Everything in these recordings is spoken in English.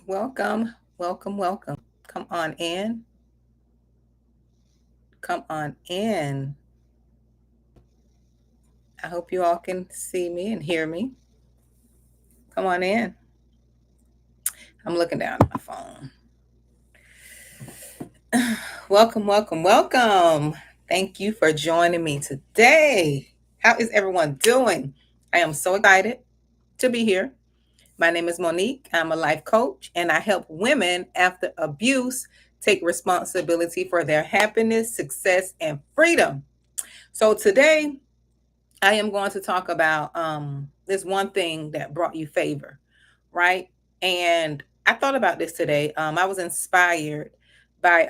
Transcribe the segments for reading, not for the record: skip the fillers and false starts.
Welcome, welcome, welcome. Come on in. Come on in. I hope you all can see me and hear me. Come on in. I'm looking down at my phone. Welcome, welcome, welcome. Thank you for joining me today. How is everyone doing? I am so excited to be here. My name is Monique. I'm a life coach and I help women after abuse take responsibility for their happiness, success, and freedom. So today I am going to talk about this one thing that brought you favor, right? And I thought about this today. I was inspired by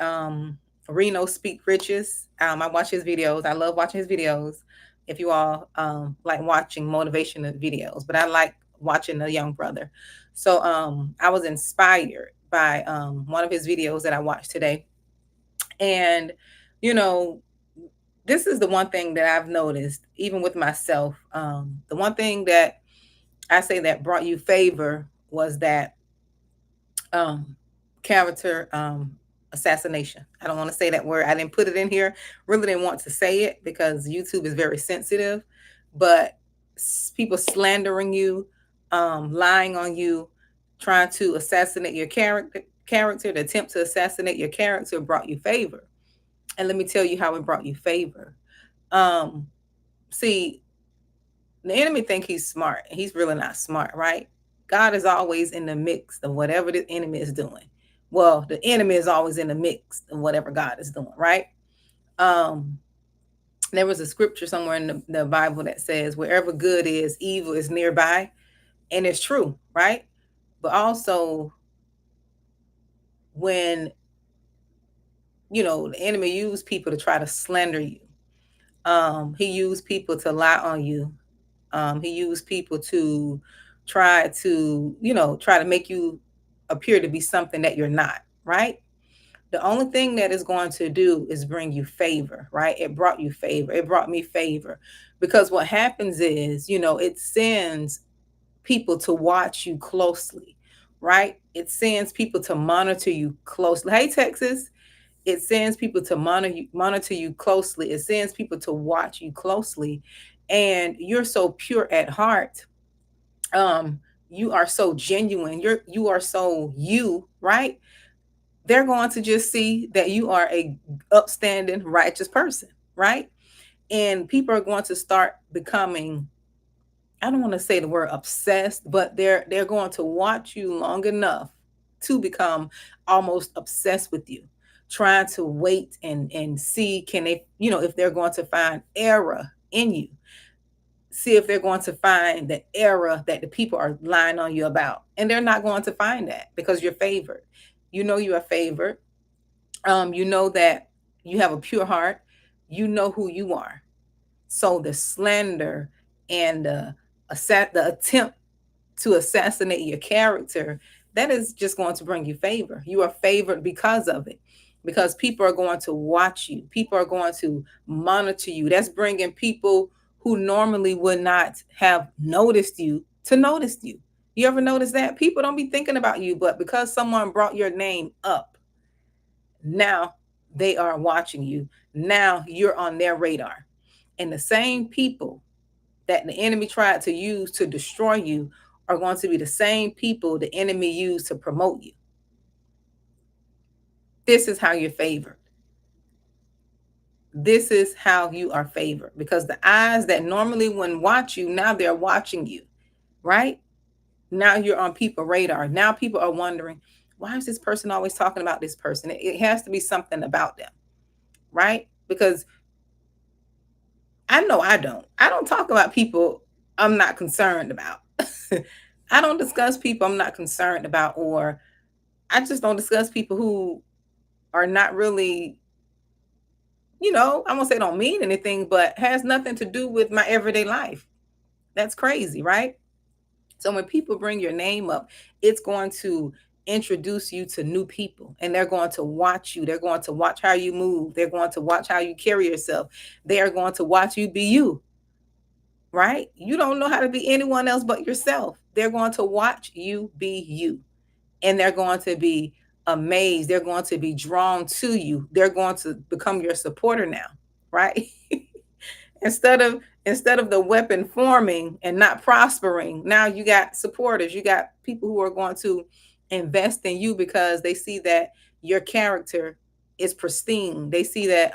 Reno Speak Riches. I watch his videos. I love watching his videos. If you all like watching motivational videos, but I like watching a young brother. So I was inspired by one of his videos that I watched today. And, you know, this is the one thing that I've noticed, even with myself. The one thing that I say that brought you favor was that um, character assassination. I don't want to say that word. I didn't put it in here. Really didn't want to say it because YouTube is very sensitive. But people slandering you, lying on you, trying to assassinate your character, the attempt to assassinate your character brought you favor. And let me tell you how it brought you favor. Um, See, the enemy think he's smart. He's really not smart, right? God is always in the mix of whatever the enemy is doing. Well, the enemy is always in the mix of whatever God is doing, right? Um, there was a scripture somewhere in the Bible that says, wherever good is, evil is nearby. And it's true, right? But also, when, the enemy used people to try to slander you, he used people to lie on you. He used people to try to make you appear to be something that you're not, right? The only thing that is going to do is bring you favor, right? It brought you favor. It brought me favor because what happens is, it sends people to watch you closely, right? It sends people to monitor you closely. Hey, Texas, it sends people to monitor you closely. It sends people to watch you closely. And you're so pure at heart. Um, you are so genuine. You are so you, right? They're going to just see that you are a upstanding, righteous person, right? And people are going to start becoming, I don't want to say the word obsessed, but they're going to watch you long enough to become almost obsessed with you, trying to wait and see can they, if they're going to find error in you, see if they're going to find the error that the people are lying on you about. And they're not going to find that because you're favored. You are favored. You know that you have a pure heart. You know who you are. So the slander and the attempt to assassinate your character, that is just going to bring you favor. You are favored because of it, because people are going to watch you. People are going to monitor you. That's bringing people who normally would not have noticed you to notice you. You ever notice that? People don't be thinking about you, but because someone brought your name up, now they are watching you. Now you're on their radar. And the same people that the enemy tried to use to destroy you are going to be the same people the enemy used to promote you. This is how you're favored. This is how you are favored because the eyes that normally wouldn't watch you, now they're watching you, right? Now you're on people's radar. Now people are wondering, why is this person always talking about this person? It has to be something about them, right? Because I know I don't. I don't talk about people I'm not concerned about. I don't discuss people I'm not concerned about, or I just don't discuss people who are not really, I won't say don't mean anything, but has nothing to do with my everyday life. That's crazy, right? So when people bring your name up, it's going to introduce you to new people and they're going to watch you. They're going to watch how you move. They're going to watch how you carry yourself. They are going to watch you be you, right? You don't know how to be anyone else but yourself. They're going to watch you be you. and they're going to be amazed. They're going to be drawn to you. They're going to become your supporter now, right? Instead of the weapon forming and not prospering, now you got supporters. You got people who are going to invest in you because they see that your character is pristine. They see that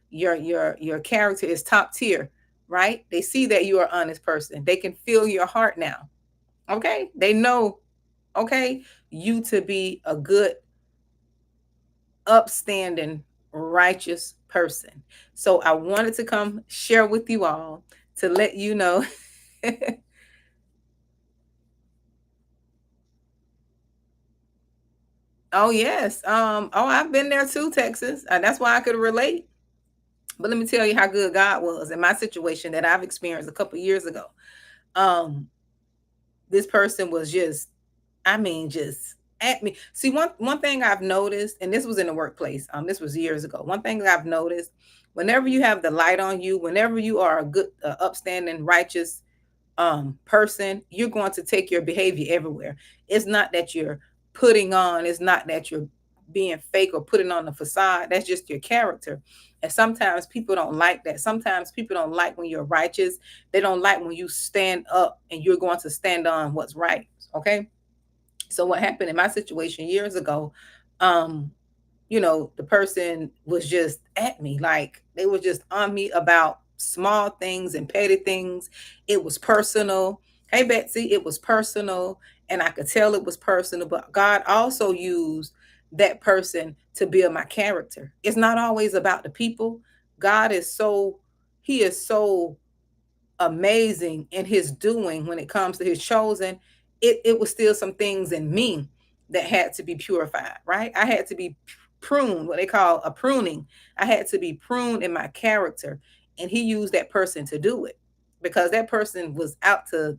your character is top tier, right? They see that you are an honest person. They can feel your heart now. Okay? They know, okay, you to be a good, upstanding, righteous person. So I wanted to come share with you all to let you know. Oh yes. I've been there too, Texas. That's why I could relate. But let me tell you how good God was in my situation that I've experienced a couple years ago. Um, this person was just, I mean, just at me. See, one thing I've noticed, and this was in the workplace. This was years ago. One thing I've noticed, whenever you have the light on you, whenever you are a good, upstanding, righteous person, you're going to take your behavior everywhere. It's not that you're putting on, it's not that you're being fake or putting on the facade. That's just your character. And sometimes people don't like that. Sometimes people don't like when you're righteous. They don't like when you stand up and you're going to stand on what's right. Okay. So what happened in my situation years ago, um, the person was just at me. Like they were just on me about small things and petty things. It was personal. Hey, Betsy, it was personal. And I could tell it was personal. But God also used that person to build my character. It's not always about the people. God is so, He is so amazing in his doing when it comes to his chosen. It was still some things in me that had to be purified, right? I had to be pruned, what they call a pruning. I had to be pruned in my character, and he used that person to do it because that person was out to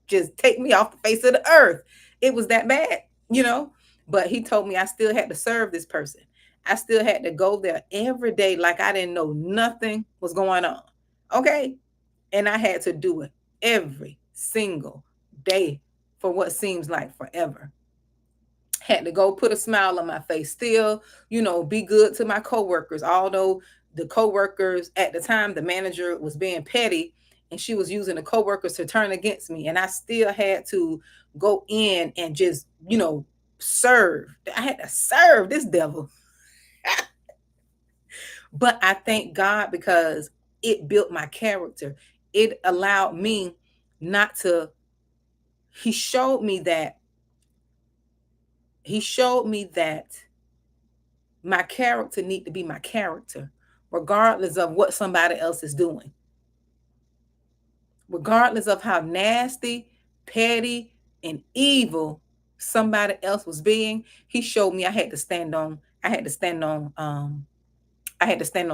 just take me off the face of the earth. It was that bad, you know. But he told me I still had to serve this person. I still had to go there every day like I didn't know nothing was going on. Okay, and I had to do it every single day for what seems like forever. Had to go put a smile on my face, still, be good to my coworkers. Although the coworkers at the time, the manager was being petty and she was using the coworkers to turn against me. And I still had to go in and just, serve. I had to serve this devil. But I thank God because it built my character. It allowed me not to, he showed me that, he showed me that my character need to be my character, regardless of what somebody else is doing, regardless of how nasty, petty, and evil somebody else was being. He showed me I had to stand on I had to stand on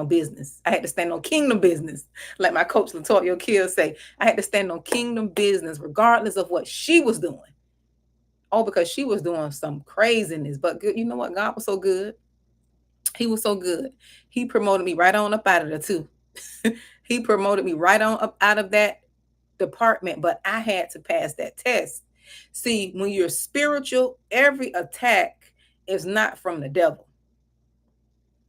business. I had to stand on kingdom business. Like my coach, Latoya Kill say, I had to stand on kingdom business regardless of what she was doing. Oh, because she was doing some craziness. But good, you know what? God was so good. He was so good. He promoted me right on up out of there too. He promoted me right on up out of that department, but I had to pass that test. See, when you're spiritual, every attack is not from the devil.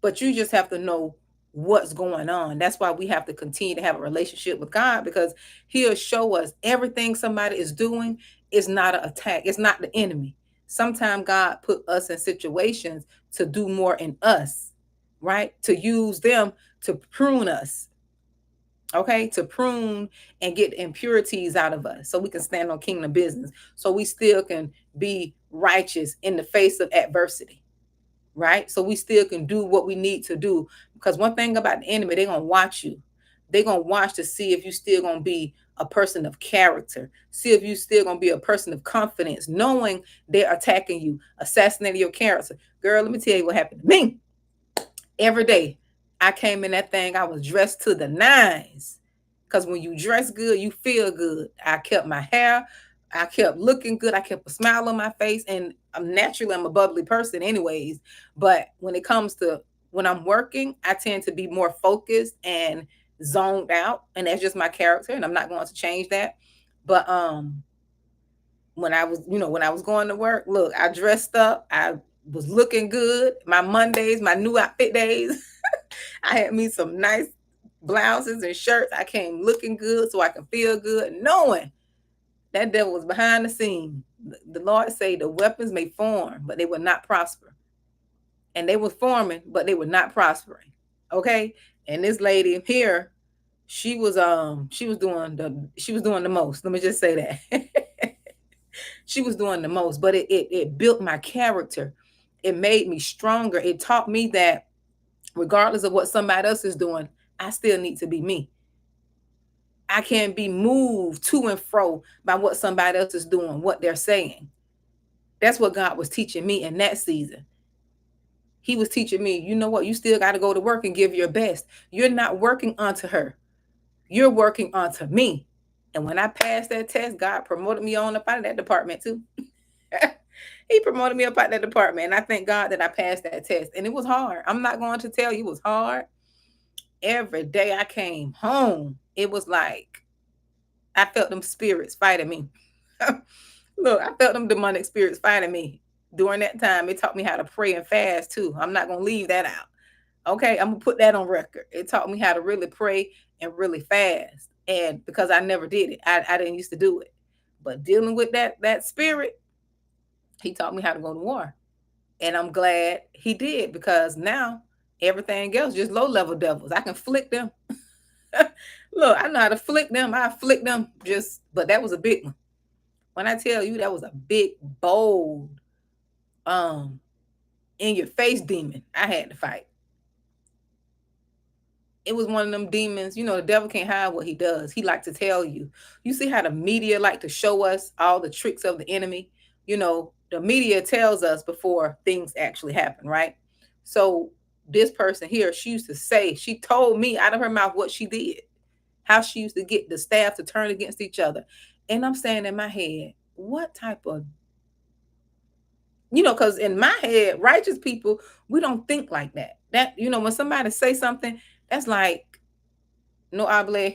But you just have to know what's going on. That's why we have to continue to have a relationship with God, because he'll show us everything somebody is doing is not an attack. It's not the enemy. Sometimes God put us in situations to do more in us, right? To use them to prune us, okay? To prune and get impurities out of us so we can stand on kingdom business, so we still can be righteous in the face of adversity, right? So we still can do what we need to do. Because one thing about the enemy, they're gonna watch you. They're gonna watch to see if you still gonna be a person of character, see if you still gonna be a person of confidence, knowing they're attacking you, assassinating your character. Girl, let me tell you what happened to me. Every day I came in that thing, I was dressed to the nines. Because when you dress good, you feel good. I kept my hair, I kept looking good, I kept a smile on my face, and I'm a bubbly person anyways. But when it comes to when I'm working, I tend to be more focused and zoned out, and that's just my character, and I'm not going to change that. But when I was going to work, look, I dressed up. I was looking good. My Mondays, my new outfit days. I had me some nice blouses and shirts. I came looking good so I can feel good, knowing that devil was behind the scene. The Lord say the weapons may form, but they will not prosper. And they were forming, but they were not prospering. Okay. And this lady here, she was doing the most. Let me just say that. She was doing the most, but it built my character. It made me stronger. It taught me that regardless of what somebody else is doing, I still need to be me. I can't be moved to and fro by what somebody else is doing, what they're saying. That's what God was teaching me in that season. He was teaching me, you know what? You still got to go to work and give your best. You're not working onto her. You're working onto me. And when I passed that test, God promoted me on up out of that department too. He promoted me up out of that department. And I thank God that I passed that test. And it was hard. I'm not going to tell you it was hard. Every day I came home, it was like I felt them spirits fighting me. Look, I felt them demonic spirits fighting me. During that time, it taught me how to pray and fast too. I'm not going to leave that out. Okay, I'm going to put that on record. It taught me how to really pray and really fast. And because I never did it, I didn't used to do it. But dealing with that spirit, he taught me how to go to war. And I'm glad he did, because now everything else just low level devils. I can flick them. Look, I know how to flick them. I flick them but that was a big one. When I tell you that was a big, bold, in your face demon I had to fight. It was one of them demons. You know, the devil can't hide what he does. He like to tell you. You see how the media like to show us all the tricks of the enemy? You know, the media tells us before things actually happen, right? So this person here, she told me out of her mouth what she did, how she used to get the staff to turn against each other. And I'm saying in my head, what type of, because in my head, righteous people, we don't think like that. When somebody say something, that's like, no hable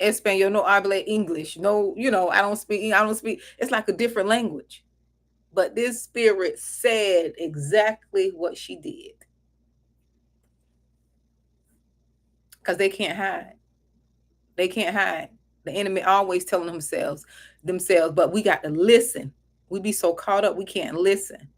español, no hable English. No, I don't speak. It's like a different language. But this spirit said exactly what she did. Because they can't hide. They can't hide. The enemy always telling themselves, but we got to listen. We be so caught up, we can't listen.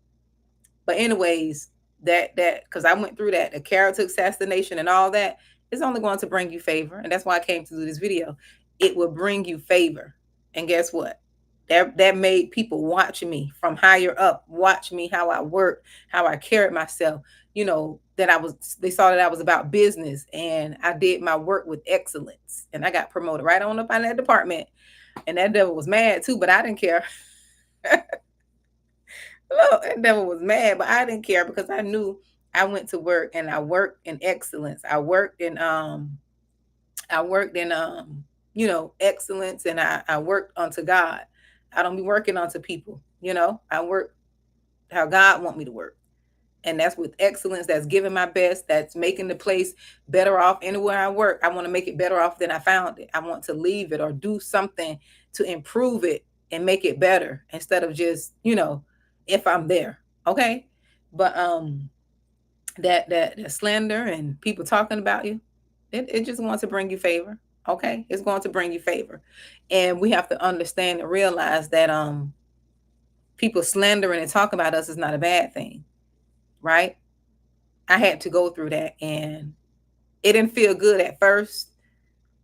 But anyways, that because I went through that, the character assassination and all that, it's only going to bring you favor. And that's why I came to do this video. It will bring you favor. And guess what? That made people watch me from higher up, watch me how I work, how I carried myself. They saw that I was about business, and I did my work with excellence. And I got promoted right on up out of that department. And that devil was mad too, but I didn't care. Look, that devil was mad, but I didn't care, because I knew I went to work and I worked in excellence. I worked in excellence, and I worked unto God. I don't be working onto people. I work how God want me to work. And that's with excellence. That's giving my best. That's making the place better off. Anywhere I work, I want to make it better off than I found it. I want to leave it or do something to improve it and make it better, instead of just, if I'm there. Okay. But that slander and people talking about you, it just wants to bring you favor. Okay. It's going to bring you favor. And we have to understand and realize that people slandering and talking about us is not a bad thing. Right? I had to go through that, and it didn't feel good at first.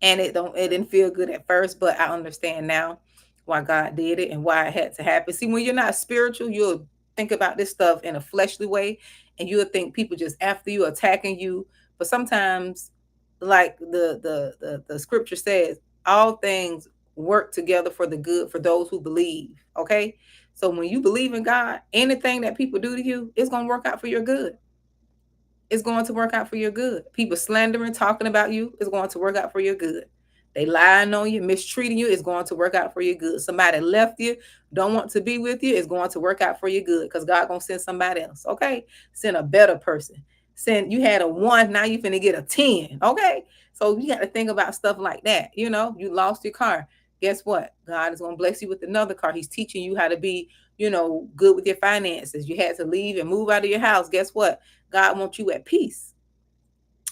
And it didn't feel good at first, but I understand now why God did it and why it had to happen. See, when you're not spiritual, you'll think about this stuff in a fleshly way, and you'll think people just after you, attacking you. But sometimes, like the scripture says, all things work together for the good for those who believe. Okay. So when you believe in God, anything that people do to you, it's going to work out for your good. It's going to work out for your good. People slandering, talking about you, is going to work out for your good. They lying on you, mistreating you, is going to work out for your good. Somebody left you, don't want to be with you, is going to work out for your good, because God going to send somebody else. Okay. Send a better person. You had a 1, now you finna get a 10. Okay. So you got to think about stuff like that. You lost your car. guess what? God is going to bless you with another car. He's teaching you how to be, good with your finances. You had to leave and move out of your house. Guess what? God wants you at peace.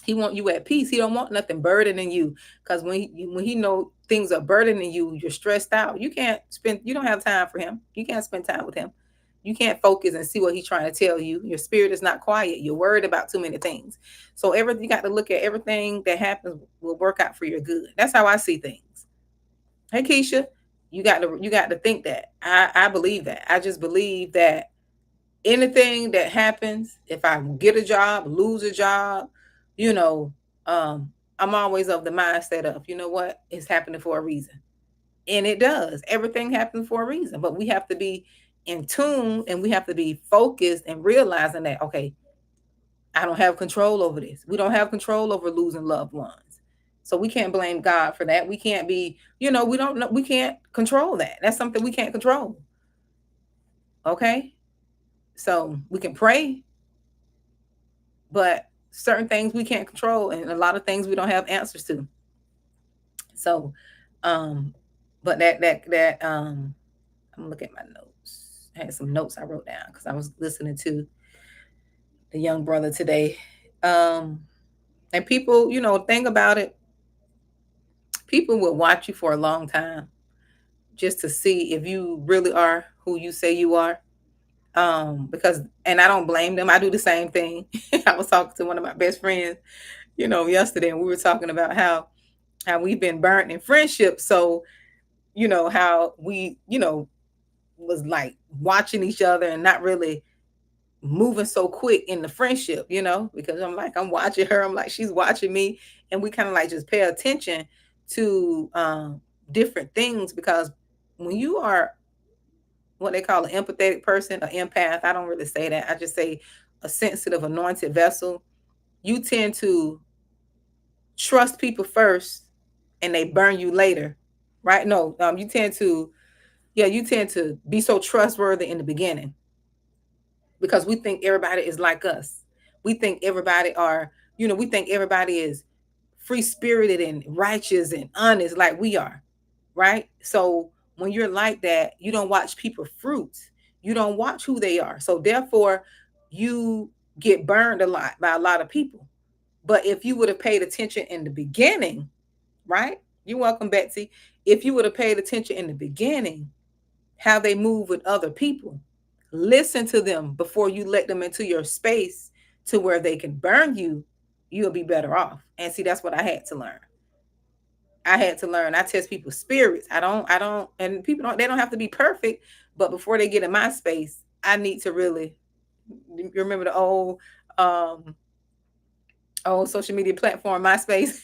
He wants you at peace. He don't want nothing burdening you. Because when he know things are burdening you, you're stressed out. You don't have time for him. You can't spend time with him. You can't focus and see what he's trying to tell you. Your spirit is not quiet. You're worried about too many things. So everything, you got to look at everything that happens will work out for your good. That's how I see things. Hey Keisha, you got to think that. I believe that. I just believe that anything that happens, if I get a job, lose a job, you know, I'm always of the mindset of, you know what, it's happening for a reason. And it does. Everything happens for a reason. But we have to be in tune and we have to be focused and realizing that, okay, I don't have control over this. We don't have control over losing loved ones. So we can't blame God for that. We can't be, we don't know, we can't control that. That's something we can't control. Okay. So we can pray, but certain things we can't control and a lot of things we don't have answers to. So, but I'm looking at my notes. I had some notes I wrote down because I was listening to the young brother today. And people, think about it. People will watch you for a long time just to see if you really are who you say you are. Because, and I don't blame them. I do the same thing. I was talking to one of my best friends, yesterday, and we were talking about how we've been burnt in friendship. So, how we, was like watching each other and not really moving so quick in the friendship, because I'm watching her, I'm like, she's watching me, and we kind of like just pay attention to different things, because when you are what they call an empathetic person, an empath, I don't really say that. I just say a sensitive, anointed vessel. You tend to trust people first and they burn you later, right? No, you tend to be so trustworthy in the beginning because we think everybody is like us. We think everybody is free spirited and righteous and honest like we are, right? So when you're like that, you don't watch people fruits. You don't watch who they are. So therefore, you get burned a lot by a lot of people. But if you would have paid attention in the beginning, right? You're welcome, Betsy. If you would have paid attention in the beginning, how they move with other people, listen to them before you let them into your space to where they can burn you, you'll be better off. And see, that's what I had to learn. I had to learn. I test people's spirits. And people they don't have to be perfect, but before they get in my space, I need to really remember the old social media platform, MySpace.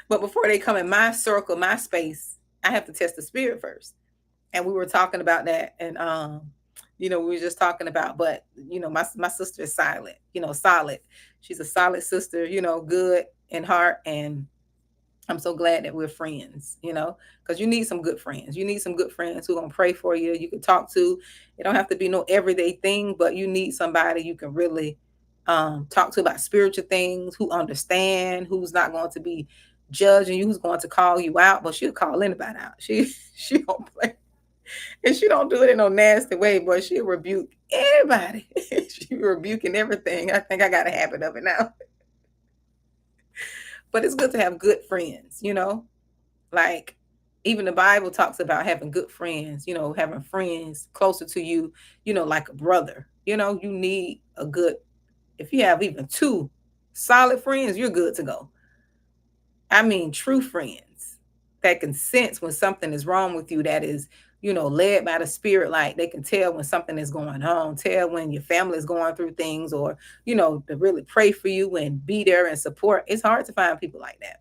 But before they come in my circle, my space, I have to test the spirit first. And we were talking about that, and we were just talking about, but my sister is silent, solid. She's a solid sister, good in heart, and I'm so glad that we're friends, because you need some good friends. You need some good friends who are going to pray for you. You can talk to. It don't have to be no everyday thing, but you need somebody you can really talk to about spiritual things, who understand, who's not going to be judging you, who's going to call you out, but she'll call anybody out. She don't play. And she don't do it in no nasty way, but she'll rebuke everybody. She rebuking everything. I think I got a habit of it now. But it's good to have good friends, like even the Bible talks about having good friends, having friends closer to you, like a brother. You need a good, if you have even two solid friends, you're good to go. I mean, true friends that can sense when something is wrong with you, that is, led by the spirit. Like they can tell when something is going on, tell when your family is going through things, or, to really pray for you and be there and support. It's hard to find people like that.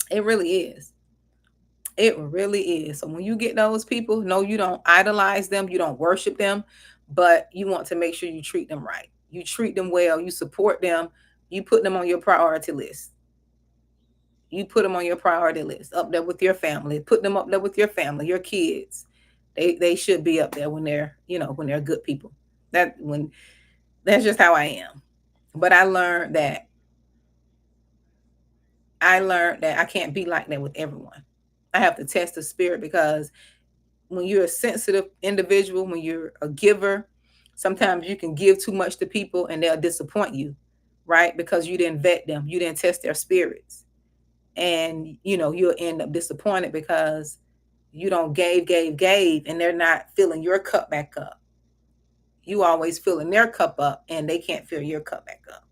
It really is. It really is. So when you get those people, no, you don't idolize them, you don't worship them, but you want to make sure you treat them right. You treat them well, you support them, you put them on your priority list. You put them on your priority list, up there with your family. Put them up there with your family, your kids. They should be up there when they're good people. That's just how I am. But I learned that I can't be like that with everyone. I have to test the spirit, because when you're a sensitive individual, when you're a giver, sometimes you can give too much to people and they'll disappoint you, right? Because you didn't vet them, you didn't test their spirits. And you'll end up disappointed because you don't gave, and they're not filling your cup back up. You always filling their cup up and they can't fill your cup back up,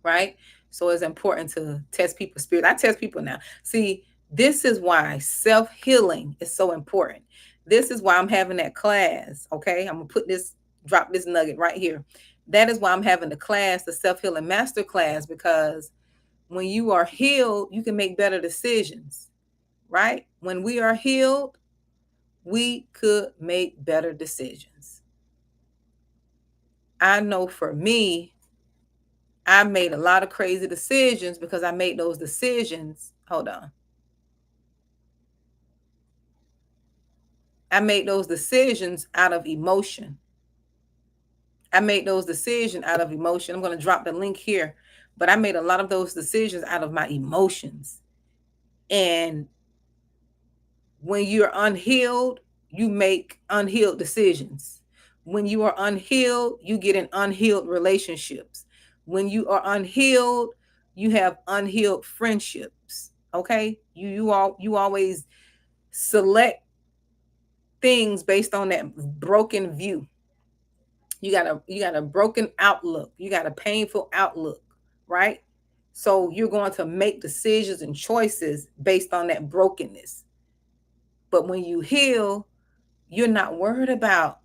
right? So it's important to test people's spirit. I test people now. See, this is why self-healing is so important. This is why I'm having that class. Okay, I'm gonna drop this nugget right here. That is why I'm having the class, the self-healing master class, because when you are healed, you can make better decisions, right? When we are healed, we could make better decisions. I know for me, I made a lot of crazy decisions because I made those decisions. Hold on. I made those decisions out of emotion. I made those decisions out of emotion. I'm going to drop the link here, but I made a lot of those decisions out of my emotions. And when you're unhealed, you make unhealed decisions. When you are unhealed, you get in unhealed relationships. When you are unhealed, you have unhealed friendships. Okay? You always select things based on that broken view. You got a broken outlook. You got a painful outlook, right? So you're going to make decisions and choices based on that brokenness. But when you heal, you're not worried about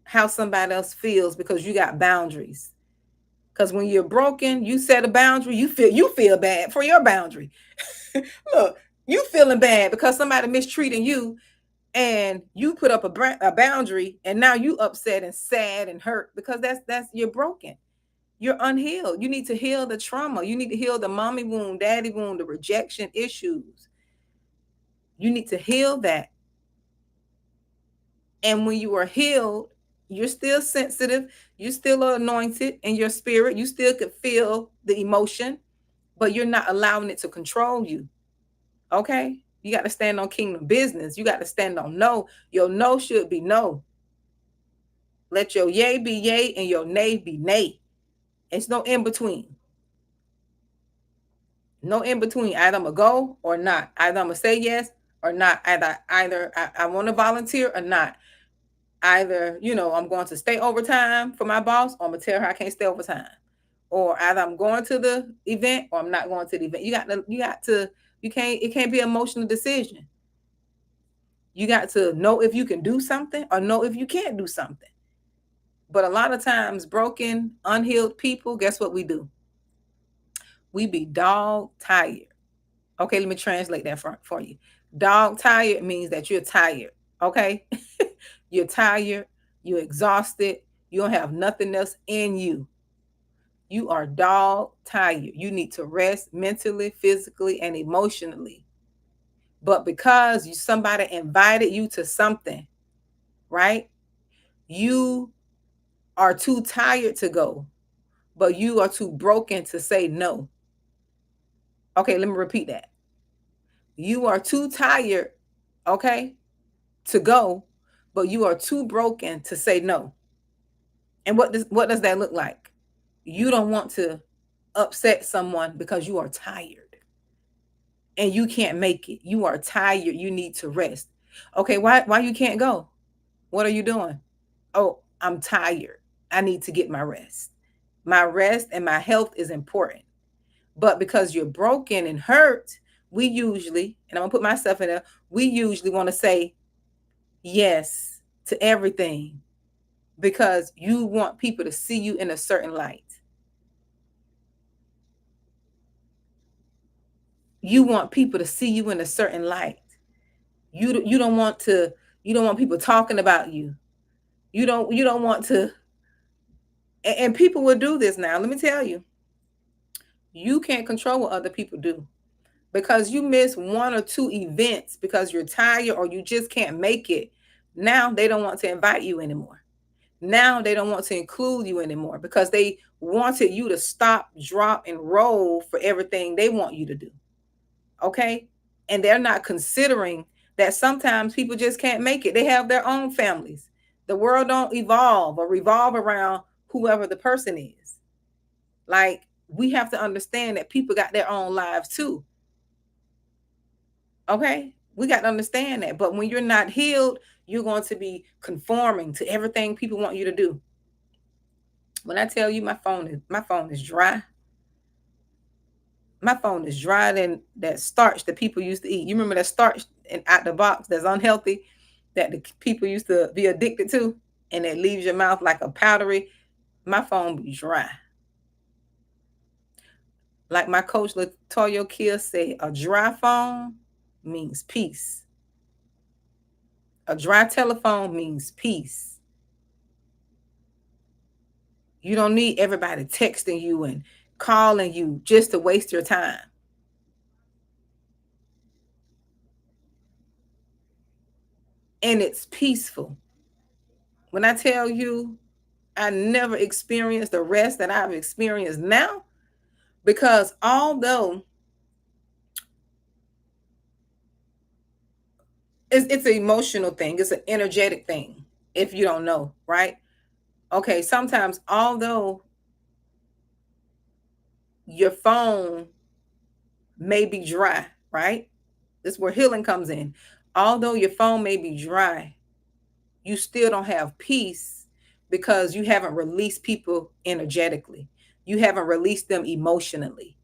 how somebody else feels because you got boundaries. Because when you're broken, you set a boundary, you feel bad for your boundary. Look, you feeling bad because somebody mistreating you, and you put up a boundary, and now you upset and sad and hurt because that's you're broken. You're unhealed. You need to heal the trauma. You need to heal the mommy wound, daddy wound, the rejection issues. You need to heal that. And when you are healed, you're still sensitive, you still are anointed in your spirit, you still could feel the emotion, but you're not allowing it to control you. Okay? You got to stand on kingdom business. You got to stand on no. Your no should be no. Let your yay be yay and your nay be nay. It's no in between. No in between. Either I'm going to go or not. Either I'm going to say yes or not. Either I want to volunteer or not. Either, I'm going to stay overtime for my boss, or I'm going to tell her I can't stay overtime. Or either I'm going to the event or I'm not going to the event. It can't be an emotional decision. You got to know if you can do something or know if you can't do something. But a lot of times, broken, unhealed people, guess what we do? We be dog tired. Okay, let me translate that for you. Dog tired means that you're tired. Okay? You're tired. You're exhausted. You don't have nothing else in you. You are dog tired. You need to rest mentally, physically, and emotionally. But because somebody invited you to something, right? You are too tired to go, but you are too broken to say no. Okay, let me repeat that. You are too tired, okay, to go, but you are too broken to say no. And what does that look like? You don't want to upset someone because you are tired and you can't make it. You are tired. You need to rest. Okay, why you can't go? What are you doing? Oh, I'm tired. I need to get my rest. My rest and my health is important. But because you're broken and hurt, we usually, and I'm gonna put myself in there, we usually want to say yes to everything because you want people to see you in a certain light. You want people to see you in a certain light. You don't want to, you don't want people talking about you. You don't want to, and people will do this now. Let me tell you, you can't control what other people do. Because you miss one or two events because you're tired or you just can't make it. Now they don't want to invite you anymore. Now they don't want to include you anymore because they wanted you to stop, drop, and roll for everything they want you to do. Okay? And they're not considering that sometimes people just can't make it. They have their own families. The world don't evolve or revolve around whoever the person is. Like, we have to understand that people got their own lives too. Okay? We got to understand that. But when you're not healed, you're going to be conforming to everything people want you to do. When I tell you my phone is dry. My phone is dry than that starch that people used to eat. You remember that starch out the box that's unhealthy that the people used to be addicted to, and it leaves your mouth like a powdery. My phone be dry. Like my coach Latoya Kill said, a dry phone means peace. A dry telephone means peace. You don't need everybody texting you and calling you just to waste your time. And it's peaceful. When I tell you, I never experienced the rest that I've experienced now, because although it's an emotional thing, it's an energetic thing, if you don't know, right? Okay, sometimes although your phone may be dry, right? This is where healing comes in. Although your phone may be dry, you still don't have peace because you haven't released people energetically. You haven't released them emotionally.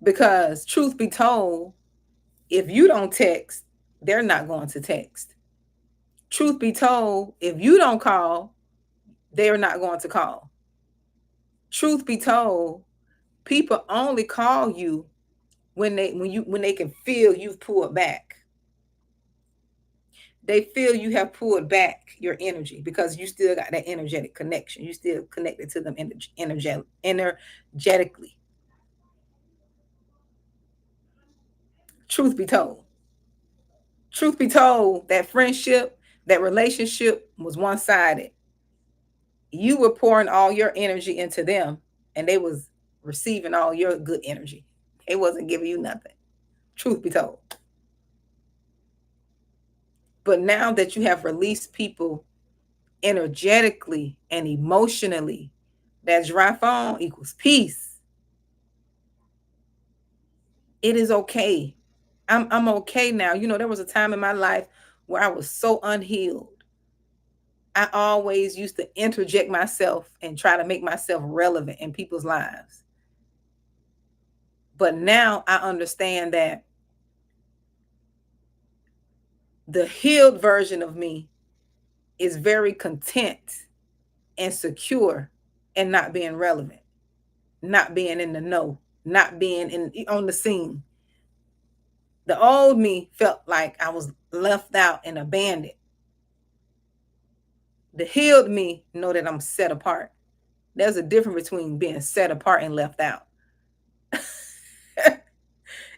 Because truth be told, if you don't text, they're not going to text. Truth be told, if you don't call, they're not going to call. Truth be told, people only call you when they can feel you've pulled back. They feel you have pulled back your energy because you still got that energetic connection. You still connected to them energetically. Truth be told. Truth be told, that friendship, that relationship was one-sided. You were pouring all your energy into them, and they was receiving all your good energy. They wasn't giving you nothing. Truth be told. But now that you have released people energetically and emotionally, that dry phone equals peace. It is okay. I'm okay now. There was a time in my life where I was so unhealed. I always used to interject myself and try to make myself relevant in people's lives. But now I understand that the healed version of me is very content and secure and not being relevant, not being in the know, not being on the scene. The old me felt like I was left out and abandoned. The healed me know that I'm set apart. There's a difference between being set apart and left out.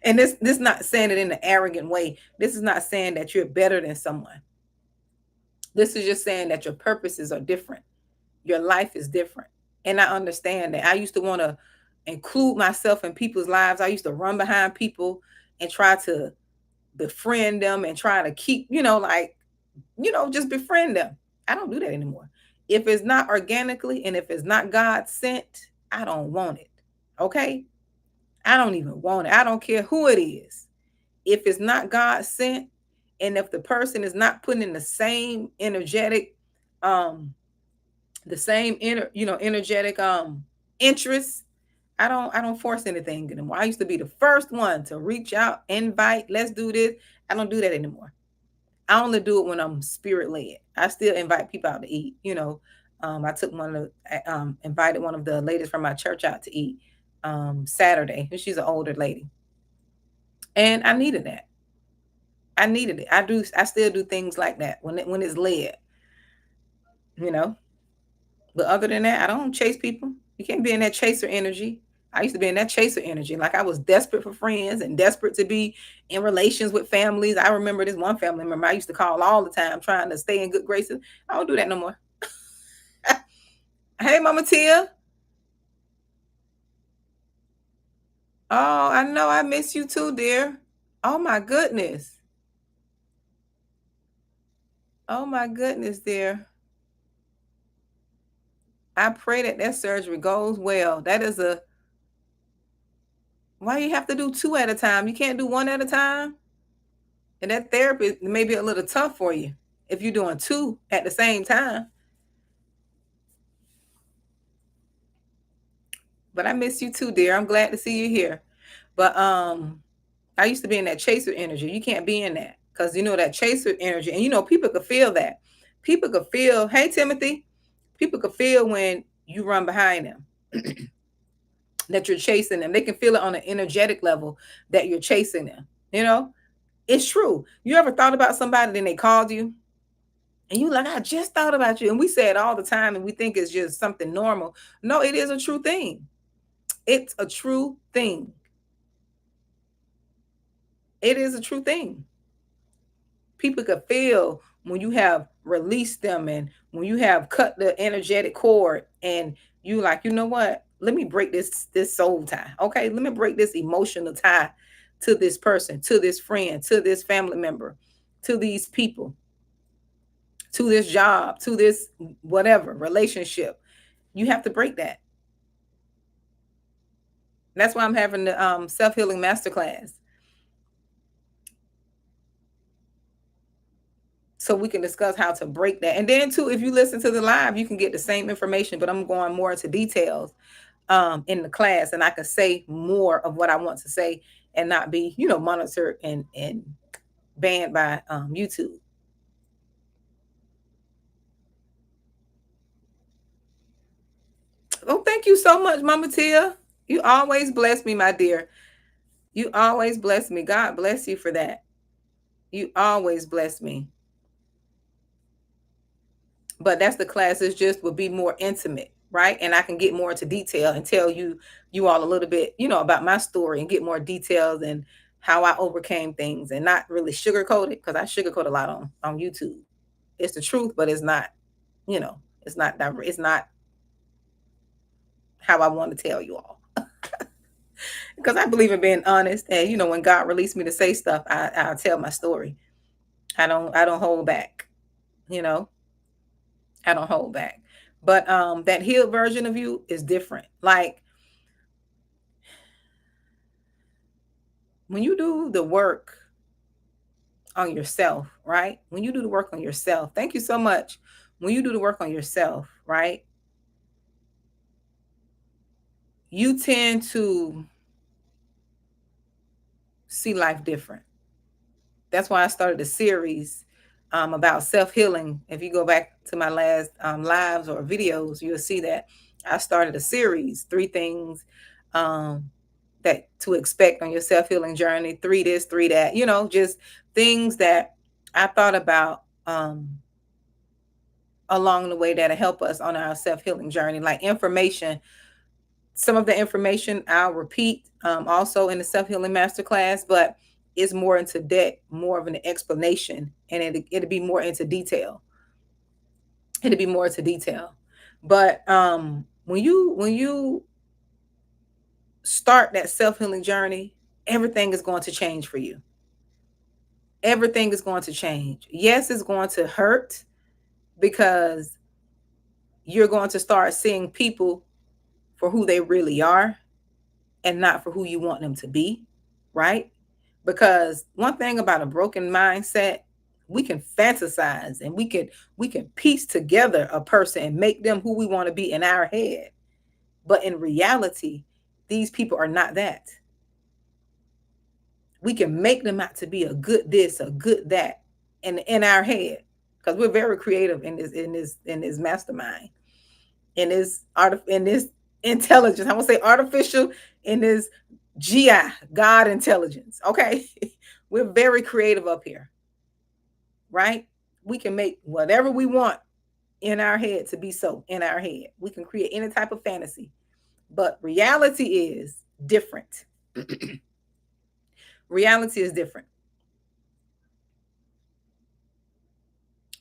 And this not saying it in an arrogant way. This is not saying that you're better than someone. This is just saying that your purposes are different. Your life is different. And I understand that. I used to want to include myself in people's lives. I used to run behind people and try to befriend them and try to keep, just befriend them. I don't do that anymore. If it's not organically and if it's not God sent, I don't want it. Okay? I don't even want it. I don't care who it is. If it's not God sent, and if the person is not putting in the same energetic, the same energetic interest, I don't force anything anymore. I used to be the first one to reach out, invite, let's do this. I don't do that anymore. I only do it when I'm spirit led. I still invite people out to eat. I took invited one of the ladies from my church out to eat Saturday. She's an older lady, and I needed that. I needed it. I still do things like that when it's led. You know. But other than that, I don't chase people. You can't be in that chaser energy. I used to be in that chaser energy. Like I was desperate for friends and desperate to be in relations with families. I remember this one family member I used to call all the time trying to stay in good graces. I don't do that no more. Hey, Mama Tia. Oh, I know I miss you too, dear. Oh my goodness. Oh my goodness, dear. I pray that that surgery goes well. That is a why you have to do two at a time? You can't do one at a time? And that therapy may be a little tough for you if you're doing two at the same time. But I miss you too, dear. I'm glad to see you here. But I used to be in that chaser energy. You can't be in that because you know that chaser energy, and you know people could feel that. People could feel. Hey, Timothy. People could feel when you run behind them that you're chasing them. They can feel it on an energetic level that you're chasing them. You know, it's true. You ever thought about somebody, then they called you, and you like, I just thought about you, and we say it all the time, and we think it's just something normal. No, it is a true thing. It's a true thing. It is a true thing. People could feel when you have released them and when you have cut the energetic cord and you like, you know what? Let me break this soul tie. Okay, let me break this emotional tie to this person, to this friend, to this family member, to these people, to this job, to this whatever relationship. You have to break that. That's why I'm having the self-healing masterclass. So we can discuss how to break that. And then too, if you listen to the live, you can get the same information, but I'm going more into details in the class, and I can say more of what I want to say and not be, you know, monitored and banned by YouTube. Oh, thank you so much, Mama Tia. You always bless me, my dear. You always bless me. God bless you for that. You always bless me. But that's the class is just will be more intimate, right? And I can get more into detail and tell you all a little bit, you know, about my story and get more details and how I overcame things and not really sugarcoat it because I sugarcoat a lot on YouTube. It's the truth, but it's not, you know, it's not how I want to tell you all because I believe in being honest. And you know, when God released me to say stuff, I'll tell my story. I don't hold back. You know, I don't hold back. But that healed version of you is different. Like when you do the work on yourself, right? When you do the work on yourself, thank you so much. When you do the work on yourself, right? You tend to see life different. That's why I started a series about self healing. If you go back to my last lives or videos, you'll see that I started a series, three things um, that to expect on your self healing journey, three this, three that, you know, just things that I thought about along the way that'll help us on our self healing journey, like information. Some of the information I'll repeat also in the self healing masterclass, but it's more into depth, more of an explanation, and it'll be more into detail. It'll be more into detail. But when you start that self healing journey, everything is going to change for you. Everything is going to change. Yes, it's going to hurt because you're going to start seeing people for who they really are and not for who you want them to be, right? Because one thing about a broken mindset, we can fantasize and we can piece together a person and make them who we want to be in our head. But in reality, these people are not that. We can make them out to be a good this, a good that in our head because we're very creative in this mastermind in this intelligence. I won't say artificial in this GI, God intelligence. Okay. We're very creative up here, right? We can make whatever we want in our head to be so in our head. We can create any type of fantasy, but reality is different. Reality is different.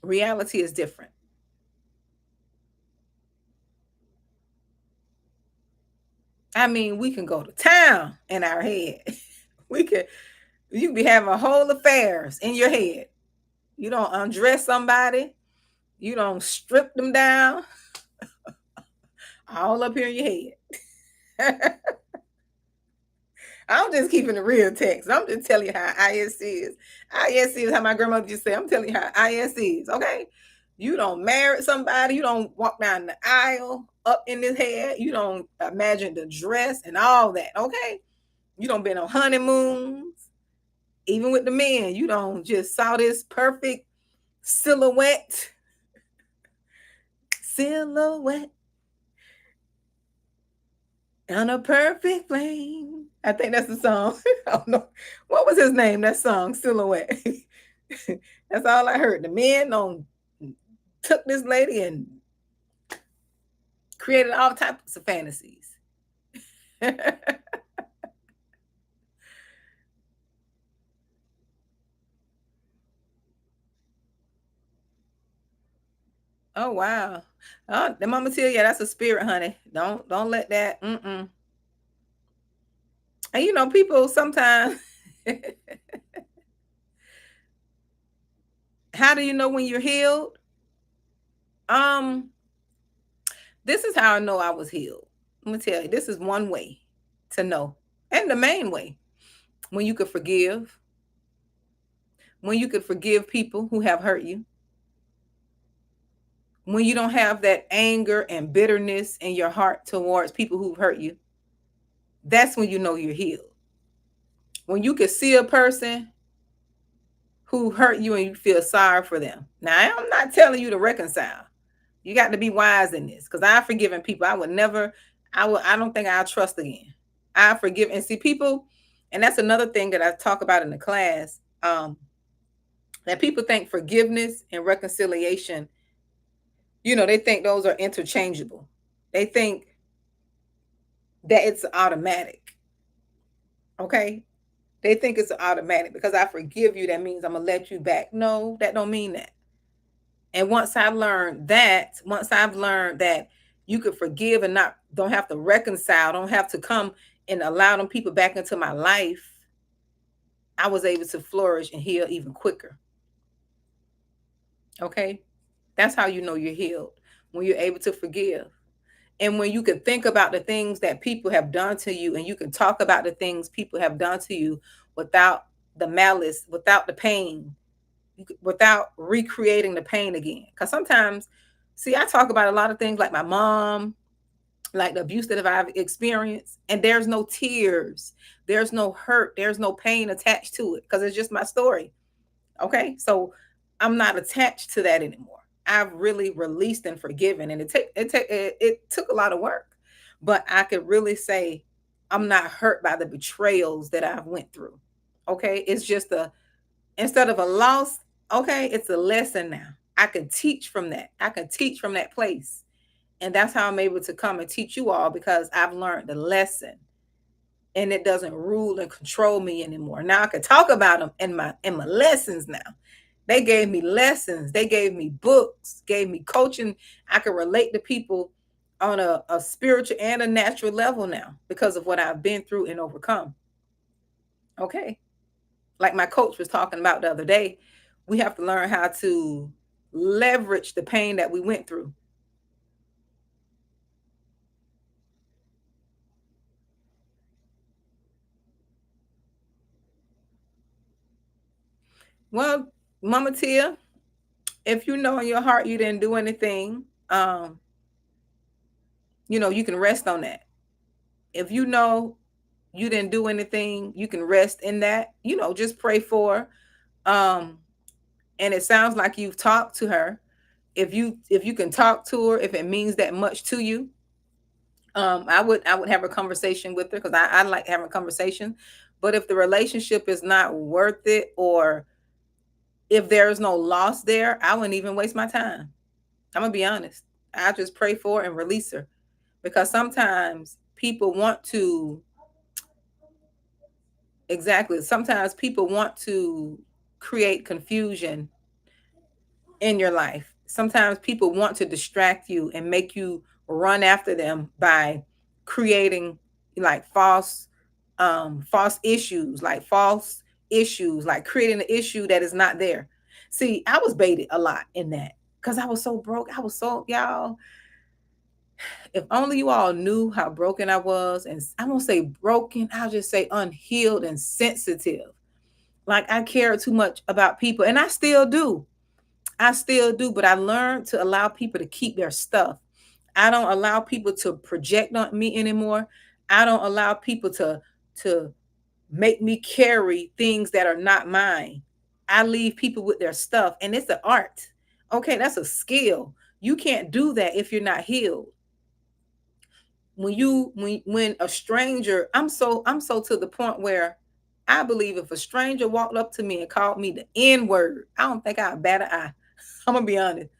Reality is different. I mean, we can go to town in our head. We could, you be having whole affairs in your head. You don't undress somebody, you don't strip them down, all up here in your head. I'm just keeping the real text. I'm just telling you how IS is. IS is how my grandmother just said. I'm telling you how IS is. Okay. You don't marry somebody. You don't walk down the aisle up in his head. You don't imagine the dress and all that. Okay. You don't been on honeymoons. Even with the men, you don't just saw this perfect silhouette. Silhouette on a perfect flame. I think that's the song. I don't know. What was his name? That song, Silhouette. That's all I heard. The men on took this lady and created all types of fantasies. Oh wow. Oh, the mama tell you that's a spirit, honey. Don't let that. Mm-mm. And you know, people sometimes. How do you know when you're healed? Um, this is how I know I was healed. Let me tell you, this is one way to know, and the main way, when you could forgive, when you could forgive people who have hurt you, when you don't have that anger and bitterness in your heart towards people who've hurt you. That's when you know you're healed. When you can see a person who hurt you and you feel sorry for them. Now, I'm not telling you to reconcile. You got to be wise in this, because I've forgiven people. I would never, I don't think I'll trust again. I forgive and see people, and that's another thing that I talk about in the class. That people think forgiveness and reconciliation, they think those are interchangeable. They think that it's automatic. Okay. They think it's automatic because I forgive you. That means I'm going to let you back. No, that don't mean that. And once I've learned that you could forgive and don't have to reconcile, don't have to come and allow them people back into my life, I was able to flourish and heal even quicker. Okay. That's how you know you're healed, when you're able to forgive. And when you can think about the things that people have done to you, and you can talk about the things people have done to you without the malice, without the pain, without recreating the pain again. Because sometimes, see, I talk about a lot of things like my mom, like the abuse that I've experienced, and there's no tears, there's no hurt, there's no pain attached to it, because it's just my story. Okay, so I'm not attached to that anymore. I've really released and forgiven, and it took a lot of work, but I could really say I'm not hurt by the betrayals that I've went through. Okay, it's just a instead of a loss. Okay, it's a lesson now. I can teach from that. I can teach from that place, and that's how I'm able to come and teach you all, because I've learned the lesson, and it doesn't rule and control me anymore. Now I can talk about them in my lessons now. They gave me lessons. They gave me books, gave me coaching. I can relate to people on a spiritual and a natural level now because of what I've been through and overcome. Okay. Like my coach was talking about the other day, we have to learn how to leverage the pain that we went through. Well, Mama Tia, if you know in your heart you didn't do anything, you can rest on that. If you know you didn't do anything, you can rest in that. Just pray for her. And it sounds like you've talked to her. If you can talk to her, if it means that much to you, I would have a conversation with her, because I like having a conversation. But if the relationship is not worth it, or if there's no loss there, I wouldn't even waste my time. I'm gonna be honest. I just pray for her and release her, because sometimes people want to exactly. Sometimes people want to create confusion in your life. Sometimes people want to distract you and make you run after them by creating like false issues, like creating an issue that is not there. See, I was baited a lot in that because I was so broke. I was so, y'all, if only you all knew how broken I was, and I won't say broken, I'll just say unhealed and sensitive. Like I cared too much about people, and I still do. I still do, but I learned to allow people to keep their stuff. I don't allow people to project on me anymore. I don't allow people to make me carry things that are not mine. I leave people with their stuff, and it's an art. Okay, that's a skill. You can't do that if you're not healed. When a stranger, I'm so to the point where I believe if a stranger walked up to me and called me the N word, I don't think I'd bat an eye. I'm gonna be honest.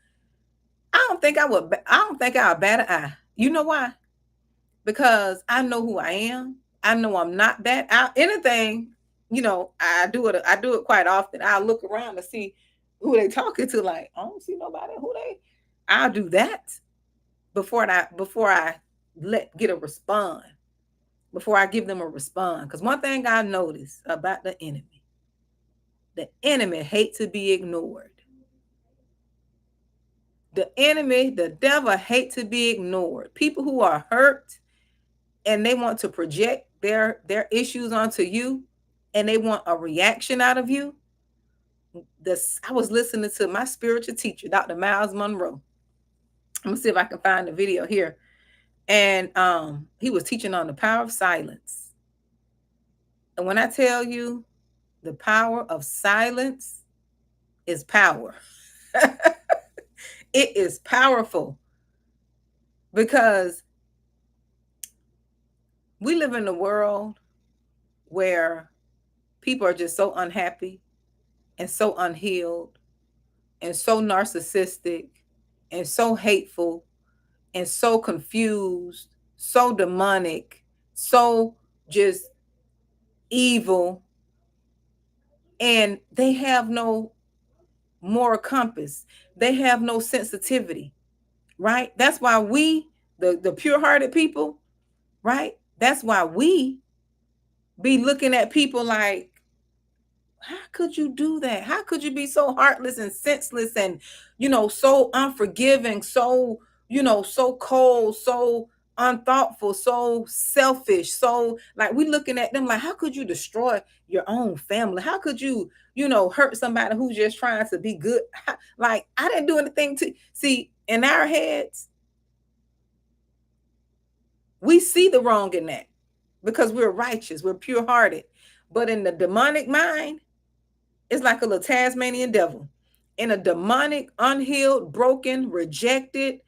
I don't think I'll bat an eye. You know why? Because I know who I am. I know I'm not that. Anything, I do it. I do it quite often. I look around to see who they talking to. Like, I don't see nobody. Who they? I'll do that before I get a respond. Before I give them a respond. Because one thing I noticed about the enemy hate to be ignored. The devil hate to be ignored. People who are hurt and they want to project their issues onto you and they want a reaction out of you. I was listening to my spiritual teacher, Dr. Miles Monroe. I'm gonna see if I can find the video here. And he was teaching on the power of silence. And when I tell you the power of silence is power. It is powerful because we live in a world where people are just so unhappy and so unhealed and so narcissistic and so hateful and so confused, so demonic, so just evil, and they have no moral compass. They have no sensitivity, right? That's why the pure-hearted people, right? That's why we be looking at people like, how could you do that? How could you be so heartless and senseless and, so unforgiving, so cold, so unthoughtful, so selfish, so like we looking at them like, how could you destroy your own family? How could you, hurt somebody who's just trying to be good? Like, I didn't do anything to see in our heads. We see the wrong in that because we're righteous, we're pure hearted. But in the demonic mind, it's like a little Tasmanian devil. In a demonic, unhealed, broken, rejected,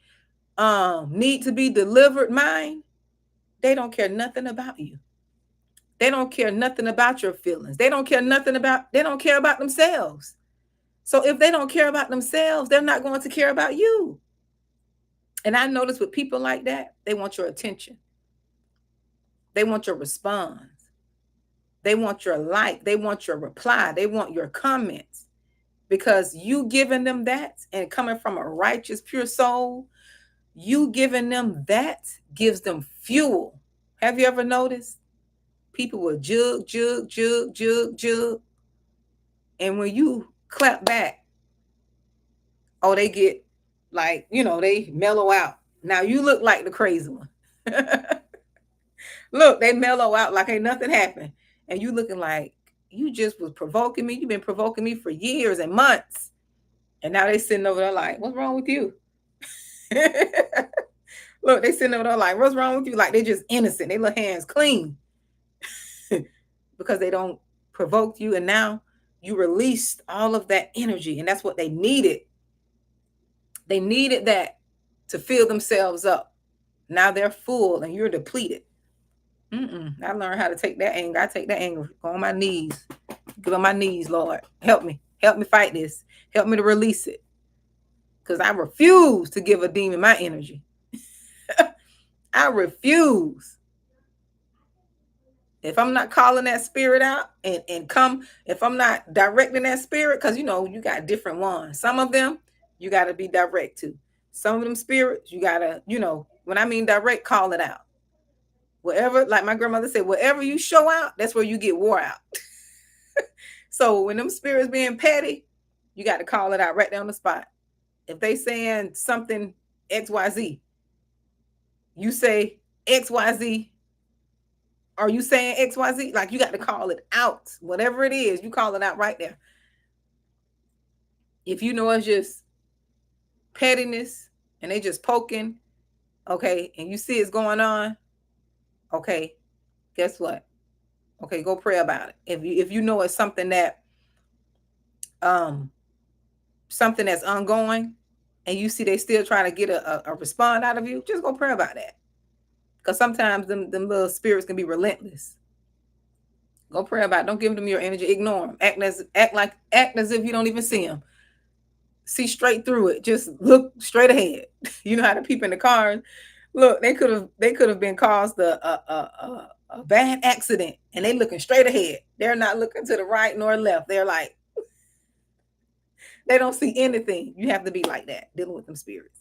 need to be delivered mind, they don't care nothing about you. They don't care nothing about your feelings. They don't care about themselves. So if they don't care about themselves, they're not going to care about you. And I notice with people like that, they want your attention. They want your response. They want your like. They want your reply. They want your comments. Because you giving them that and coming from a righteous, pure soul, you giving them that gives them fuel. Have you ever noticed? People will jug, jug, jug, jug, jug. And when you clap back, oh, they get like, they mellow out. Now you look like the crazy one. Look, they mellow out like ain't nothing happened. And you looking like you just was provoking me. You've been provoking me for years and months. And now they sitting over there like, what's wrong with you? Look, they sitting over there like, what's wrong with you? Like they just innocent. They little hands clean. Because they don't provoke you. And now you released all of that energy. And that's what they needed. They needed that to fill themselves up. Now they're full and you're depleted. I learned how to take that anger. I take that anger. Go on my knees. Get on my knees, Lord. Help me. Help me fight this. Help me to release it. Because I refuse to give a demon my energy. I refuse. If I'm not calling that spirit out and come, if I'm not directing that spirit, because you got different ones. Some of them you got to be direct to. Some of them spirits you got to, when I mean direct, call it out. Wherever, like my grandmother said, wherever you show out, that's where you get wore out. So when them spirits being petty, you got to call it out right there on the spot. If they saying something XYZ, you say XYZ, are you saying XYZ? Like you got to call it out. Whatever it is, you call it out right there. If you know it's just pettiness and they just poking, okay, and you see it's going on, okay, guess what? Okay, go pray about it. If you know it's um something that's ongoing and you see they still trying to get a response out of you, just go pray about that. Because sometimes them little spirits can be relentless. Go pray about it. Don't give them your energy. Ignore them. Act as if you don't even see them. See straight through it. Just look straight ahead. You know how the people in the cars look. They could have been caused a bad accident, and they looking straight ahead. They're not looking to the right nor left. They're like they don't see anything. You have to be like that dealing with them spirits.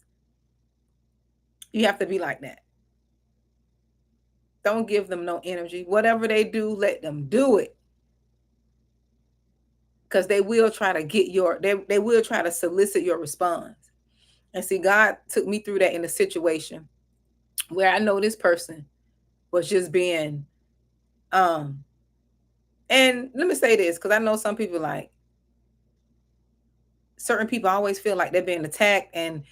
You have to be like that. Don't give them no energy. Whatever they do, let them do it. Because they will try to get they will try to solicit your response. And see, God took me through that in a situation where I know this person was just being and let me say this, because I know some people like certain people always feel like they're being attacked and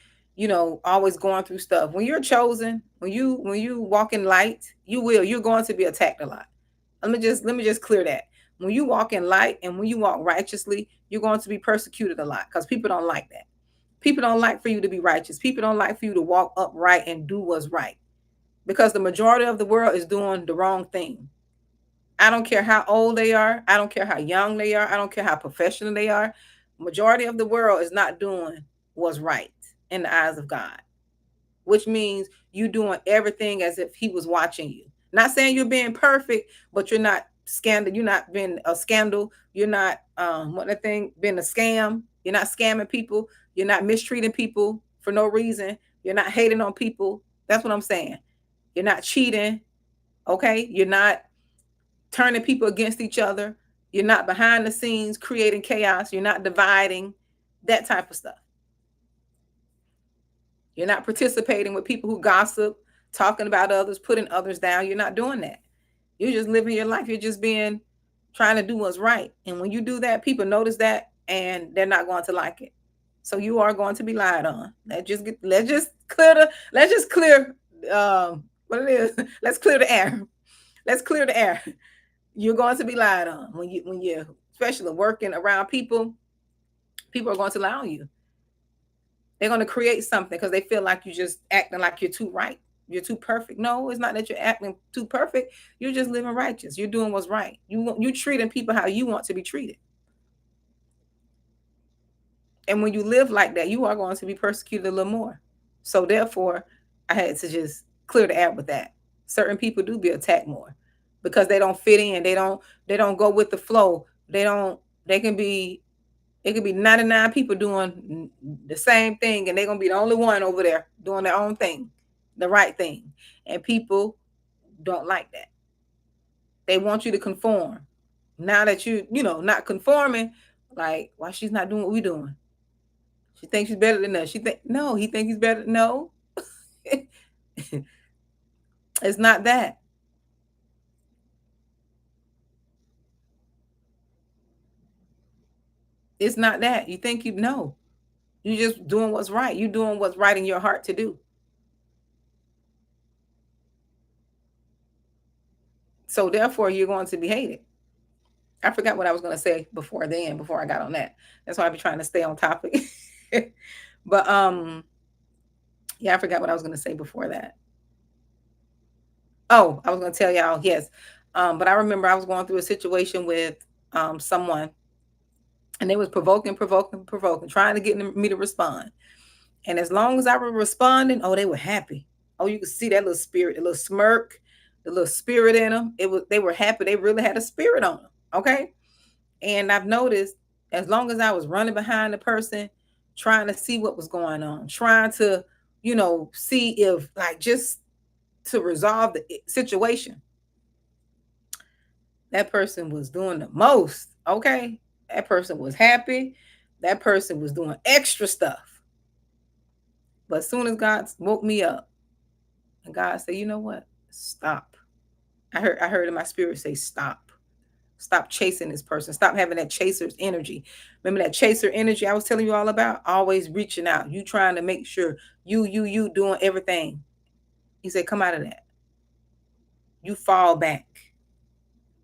always going through stuff. When you're chosen, when you walk in light, you're going to be attacked a lot. Let me just clear that. When you walk in light and when you walk righteously, you're going to be persecuted a lot because people don't like that. People don't like for you to be righteous. People don't like for you to walk upright and do what's right, because the majority of the world is doing the wrong thing. I don't care how old they are. I don't care how young they are. I don't care how professional they are. Majority of the world is not doing what's right in the eyes of God, which means you doing everything as if he was watching you. Not saying you're being perfect, but you're not scandal. You're not being a scandal. You're not being a scam. You're not scamming people. You're not mistreating people for no reason. You're not hating on people. That's what I'm saying. You're not cheating. Okay. You're not turning people against each other. You're not behind the scenes creating chaos. You're not dividing, that type of stuff. You're not participating with people who gossip, talking about others, putting others down. You're not doing that. You're just living your life. You're just trying to do what's right. And when you do that, people notice that and they're not going to like it. So you are going to be lied on. Let's just clear what it is. Let's clear the air. Let's clear the air. You're going to be lied on when you're especially working around people. People are going to lie on you. They're going to create something because they feel like you're just acting like you're too right. You're too perfect. No, it's not that you're acting too perfect. You're just living righteous. You're doing what's right. You treating people how you want to be treated. And when you live like that, you are going to be persecuted a little more. So therefore, I had to just clear the air with that. Certain people do be attacked more because they don't fit in. They don't go with the flow. They can be it could be 99 people doing the same thing, and they're going to be the only one over there doing their own thing, the right thing. And people don't like that. They want you to conform. Now that not conforming, like, why she's not doing what we're doing? She thinks she's better than us. No, he thinks he's better. No, it's not that. It's not that. You think you know. You just doing what's right. You doing what's right in your heart to do. So therefore, you're going to be hated. I forgot what I was going to say before I got on that. That's why I've been trying to stay on topic. But yeah, I forgot what I was going to say before that. Oh, I was going to tell y'all, yes. But I remember I was going through a situation with someone, and they was provoking, trying to get me to respond. And as long as I was responding, oh, they were happy. Oh, you could see that little spirit, the little smirk, the little spirit in them. They were happy. They really had a spirit on them. Okay. And I've noticed as long as I was running behind the person, trying to see what was going on, trying to, see if like just to resolve the situation. That person was doing the most. Okay. That person was happy. That person was doing extra stuff. But as soon as God woke me up and God said, you know what? Stop. I heard in my spirit say, stop. Stop chasing this person. Stop having that chaser's energy. Remember that chaser energy I was telling you all about? Always reaching out. You trying to make sure you doing everything. He said, come out of that. You fall back.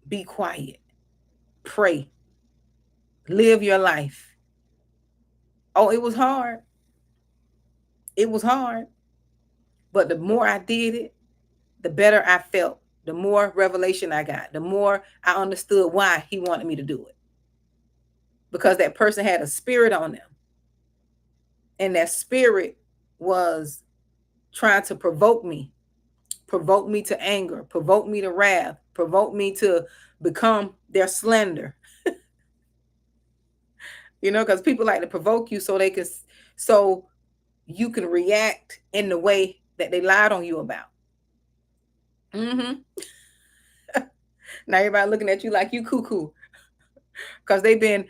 Be quiet. Pray. Live your life. Oh, it was hard. It was hard. But the more I did it, the better I felt. The more revelation I got. The more I understood why he wanted me to do it. Because that person had a spirit on them. And that spirit was trying to provoke me to anger, provoke me to wrath, provoke me to become their slender. Because people like to provoke you so you can react in the way that they lied on you about. Mm-hmm. Now everybody looking at you like you cuckoo because they've been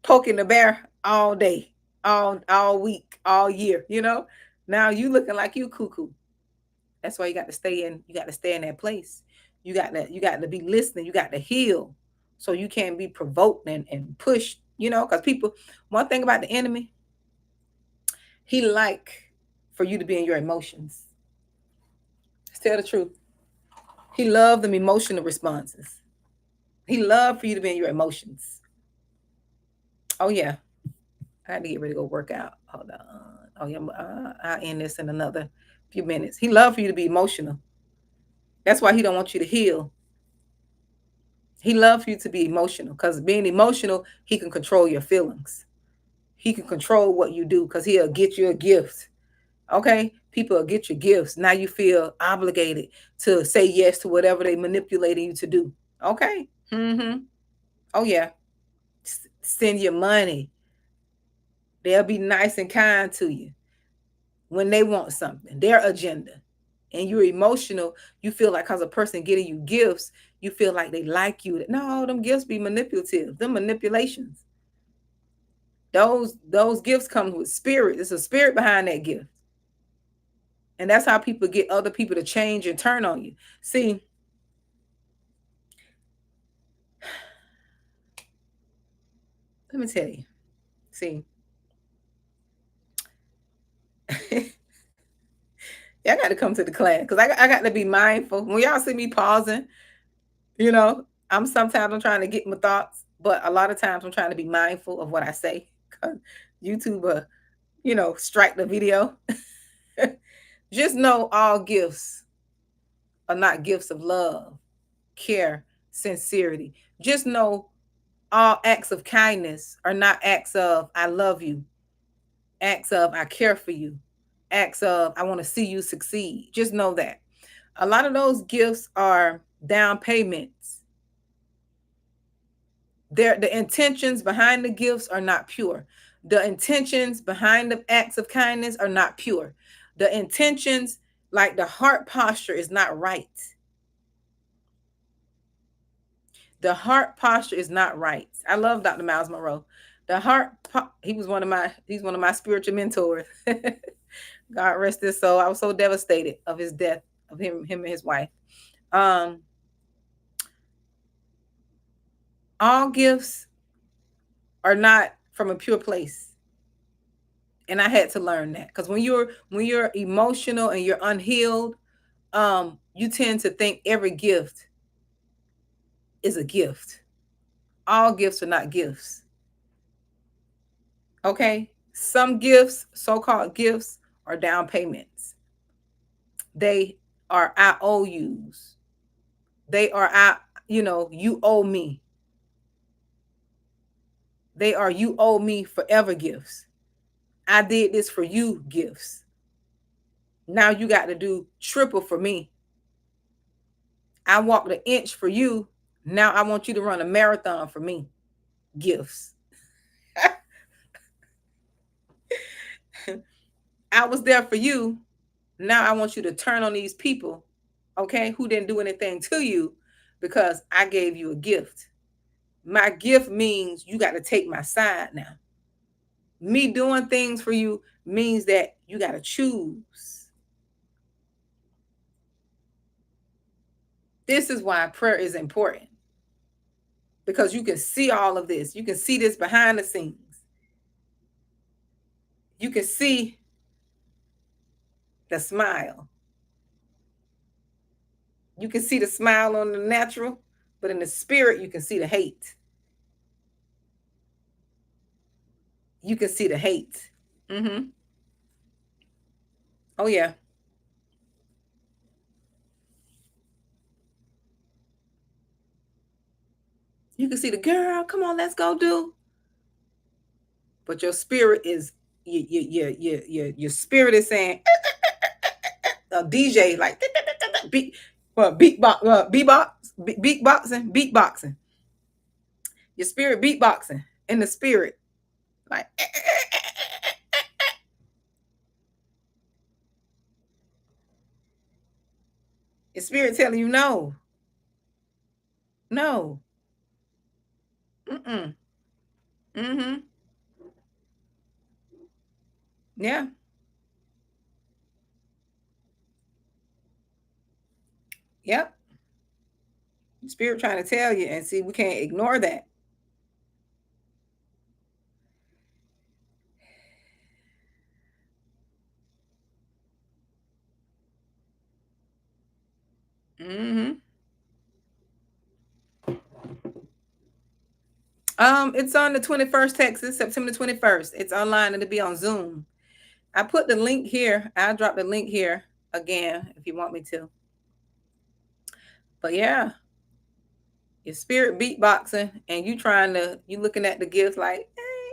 poking the bear all day, all week, all year. Now you looking like you cuckoo. That's why you got to stay in. You got to stay in that place. You got to be listening. You got to heal, so you can't be provoked and pushed. Because people. One thing about the enemy, he like for you to be in your emotions. Let's tell the truth. He loved them emotional responses. He loved for you to be in your emotions. Oh yeah, I had to get ready to go work out. Hold on. Oh yeah, I'll end this in another few minutes. He loved for you to be emotional. That's why he don't want you to heal. He loves you to be emotional because being emotional, he can control your feelings. He can control what you do because he'll get you a gift. Okay? People will get you gifts. Now you feel obligated to say yes to whatever they manipulating you to do. Okay? Mm-hmm. Oh, yeah. Send you money. They'll be nice and kind to you when they want something, their agenda. And you're emotional, you feel like because a person getting you gifts, you feel like they like you. No, them gifts be manipulative. Them manipulations. Those gifts come with spirit. There's a spirit behind that gift. And that's how people get other people to change and turn on you. See, let me tell you. See, I got to come to the class because I got to be mindful. When y'all see me pausing, I'm trying to get my thoughts, but a lot of times I'm trying to be mindful of what I say. YouTube, strike the video. Just know all gifts are not gifts of love, care, sincerity. Just know all acts of kindness are not acts of I love you, acts of I care for you, acts of I want to see you succeed. Just know that. A lot of those gifts are down payments. The intentions behind the gifts are not pure. The intentions behind the acts of kindness are not pure. The intentions, like the heart posture, is not right. The heart posture is not right. I love Dr. Miles Monroe. He's one of my spiritual mentors. God rest his soul. I was so devastated of his death, of him and his wife. All gifts are not from a pure place. And I had to learn that because when you're emotional and you're unhealed, you tend to think every gift is a gift. All gifts are not gifts. Okay? Some gifts, so-called gifts, are down payments. They are IOUs. They are you owe me. They are you owe me forever gifts. I did this for you gifts. Now you got to do triple for me. I walked an inch for you. Now I want you to run a marathon for me. Gifts. I was there for you. Now I want you to turn on these people okay, who didn't do anything to you because I gave you a gift. My gift means you got to take my side now. Me doing things for you means that you got to choose. This is why prayer is important, because you can see all of this. You can see this behind the scenes. You can see the smile. You can see the smile on the natural, but in the spirit, you can see the hate. You can see the hate. Mm-hmm. Oh, yeah. You can see the girl, come on, let's go do. But your spirit is, your spirit is saying, a DJ like, beat, beatboxing. Your spirit beatboxing in the spirit. Like, your spirit telling you no. No. Mm-mm. Mm-hmm. Yeah. Yep. Spirit trying to tell you, and see, we can't ignore that. Mm-hmm. It's on the 21st, Texas, September 21st. It's online. It'll be on Zoom. I put the link here. I'll drop the link here again if you want me to. But yeah, your spirit beatboxing, and you looking at the gifts like, hey,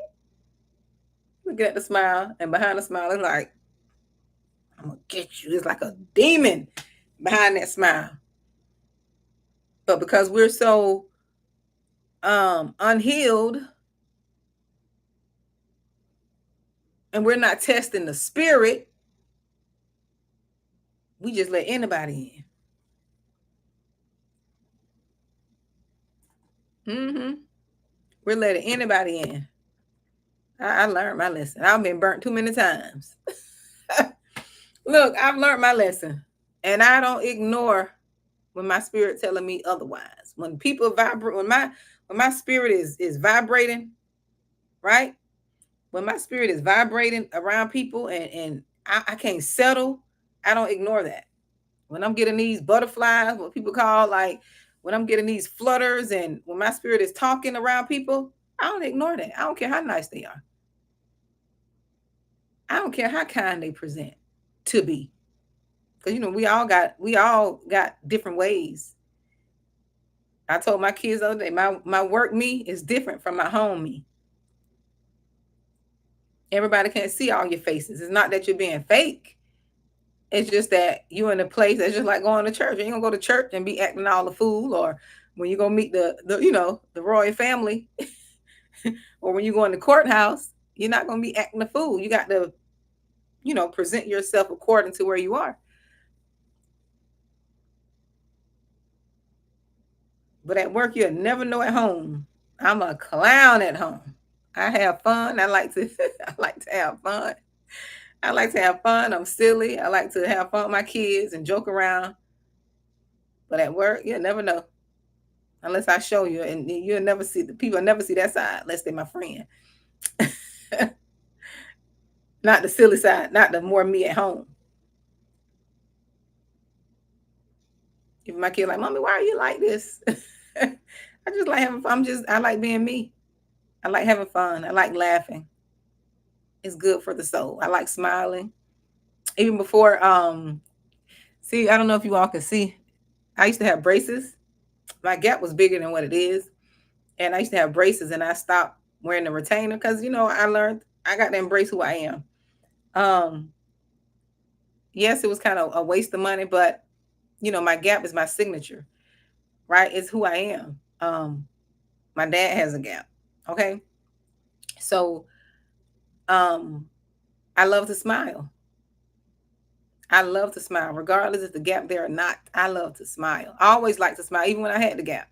looking at the smile, and behind the smile is like, I'm gonna get you. It's like a demon behind that smile. But because we're so unhealed, and we're not testing the spirit, we just let anybody in. Mm-hmm. We're letting anybody in. I learned my lesson. I've been burnt too many times. Look, I've learned my lesson, and I don't ignore when my spirit telling me otherwise. When people vibrate, when my spirit is vibrating, right? When my spirit is vibrating around people, and I can't settle, I don't ignore that. When I'm getting these butterflies, what people call, like, when I'm getting these flutters, and when my spirit is talking around people, I don't ignore that. I don't care how nice they are. I don't care how kind they present to be. Because we all got different ways. I told my kids the other day, my work me is different from my home me. Everybody can't see all your faces. It's not that you're being fake. It's just that you're in a place that's just like going to church. You ain't gonna go to church and be acting all the fool, or when you go meet the royal family, or when you go in the courthouse, you're not gonna be acting the fool. You got to, present yourself according to where you are. But at work, you'll never know at home. I'm a clown at home. I have fun. I like to I like to have fun. I like to have fun. I'm silly. I like to have fun with my kids and joke around. But at work, you'll never know unless I show you, and you'll never see the people. Never see that side unless they're my friend. Not the silly side. Not the more me at home. If my kid like, mommy, why are you like this? I just like having fun. I like being me. I like having fun. I like laughing. It's good for the soul. I like smiling. Even before, see, I don't know if you all can see. I used to have braces. My gap was bigger than what it is. And I used to have braces, and I stopped wearing the retainer because, I learned I got to embrace who I am. Um, yes, it was kind of a waste of money, but my gap is my signature, right? It's who I am. My dad has a gap. Okay. So I love to smile. I love to smile, regardless if the gap there or not. I love to smile. I always like to smile, even when I had the gap.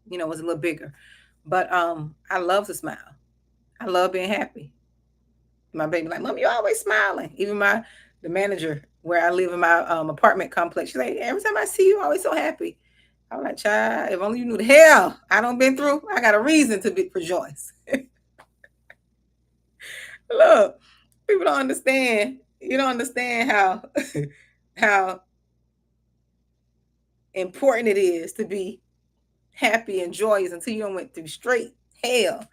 It was a little bigger. But I love to smile. I love being happy. My baby like, Mom, you're always smiling. Even the manager where I live in my apartment complex, she's like, every time I see you, always so happy. I'm like, child, if only you knew the hell I don't been through. I got a reason to be rejoice. Look, people don't understand. You don't understand how how important it is to be happy and joyous until you don't went through straight hell.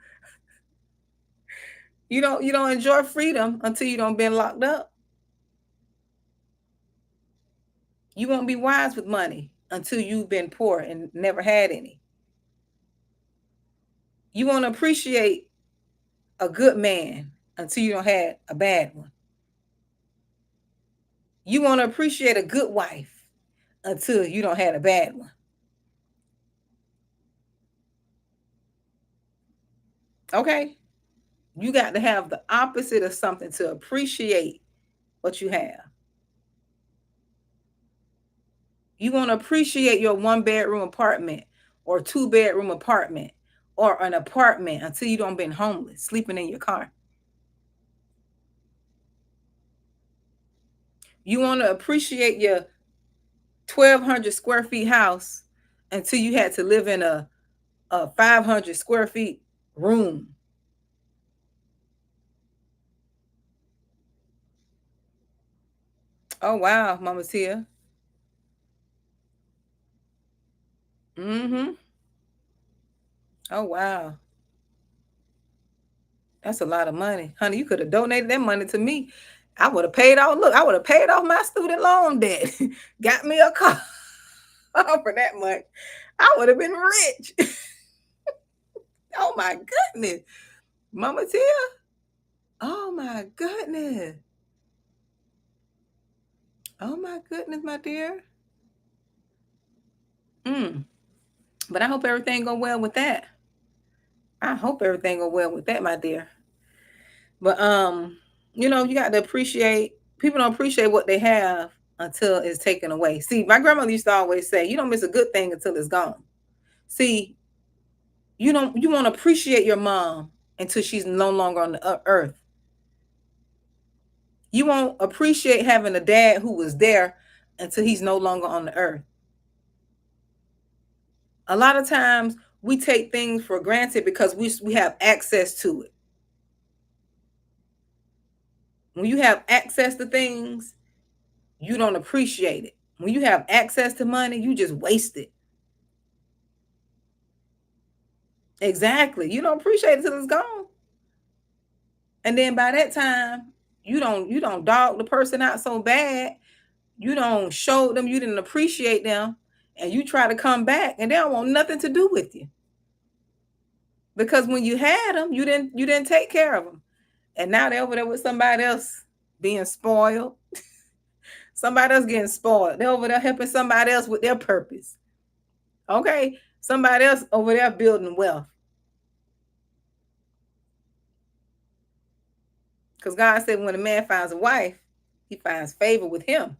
You don't enjoy freedom until you don't been locked up. You won't be wise with money until you've been poor and never had any. You won't appreciate a good man until you don't have a bad one. You won't appreciate a good wife until you don't have a bad one. Okay? You got to have the opposite of something to appreciate what you have. You won't appreciate your 1 bedroom apartment or 2 bedroom apartment or an apartment until you don't been homeless, sleeping in your car. You want to appreciate your 1,200 square feet house until you had to live in a 500 square feet room. Oh wow, Mama Tia. Mm-hmm. Oh wow. That's a lot of money. Honey, you could have donated that money to me. I would have paid off. Look, I would have paid off my student loan debt. Got me a car for that much. I would have been rich. Oh my goodness. Mama Tia. Oh my goodness. Oh my goodness, my dear. Mm. But I hope everything go well with that. I hope everything go well with that, my dear. But you got to appreciate people don't appreciate what they have until it's taken away. See, my grandmother used to always say, you don't miss a good thing until it's gone. See, you won't appreciate your mom until she's no longer on the earth. You won't appreciate having a dad who was there until he's no longer on the earth. A lot of times we take things for granted because we have access to it. When you have access to things, you don't appreciate it. When you have access to money, you just waste it. Exactly. You don't appreciate it till it's gone. And then by that time, you don't dog the person out so bad. You don't show them you didn't appreciate them, and you try to come back and they don't want nothing to do with you. Because when you had them, you didn't take care of them. And now they're over there with somebody else being spoiled. Somebody else getting spoiled. They're over there helping somebody else with their purpose. Okay? Somebody else over there building wealth. Because God said when a man finds a wife, he finds favor with him.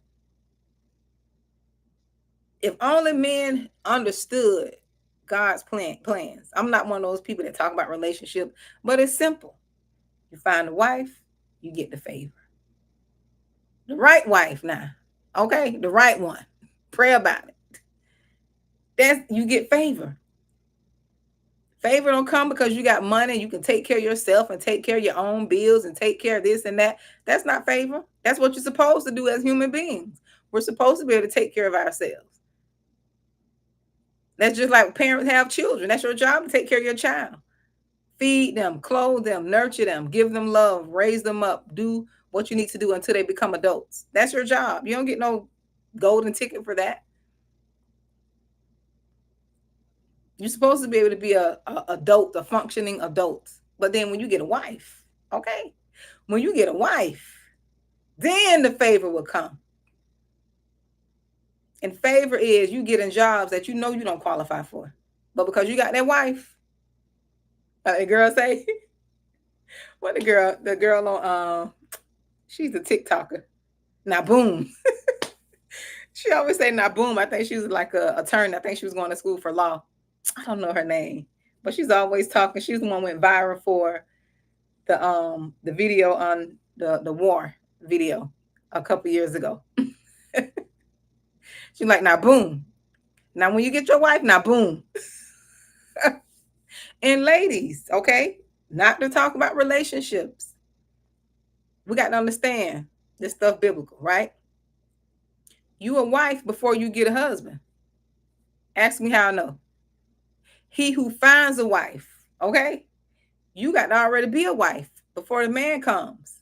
If only men understood God's plans. I'm not one of those people that talk about relationship, but it's simple. You find a wife, you get the favor. The right wife now. Okay? The right one. Pray about it. That's you get favor. Favor don't come because you got money and you can take care of yourself and take care of your own bills and take care of this and that. That's not favor. That's what you're supposed to do as human beings. We're supposed to be able to take care of ourselves. That's just like parents have children. That's your job to take care of your child. Feed them, clothe them, nurture them, give them love, raise them up, do what you need to do until they become adults. That's your job. You don't get no golden ticket for that. You're supposed to be able to be a adult, a functioning adult. But then when you get a wife, okay, when you get a wife, then the favor will come. And favor is you getting jobs that you know you don't qualify for. But because you got that wife, the girl say, what the girl on she's a TikToker. Now boom. She always say, "Now, boom." I think she was like a attorney. I think she was going to school for law. I don't know her name, but she's always talking. She's the one went viral for the video on the war video a couple years ago. She's like, "Now, boom." Now, when you get your wife, now, boom. And ladies, okay, not to talk about relationships. We got to understand this stuff biblical, right? You a wife before you get a husband. Ask me how I know. He who finds a wife, okay? You got to already be a wife before the man comes.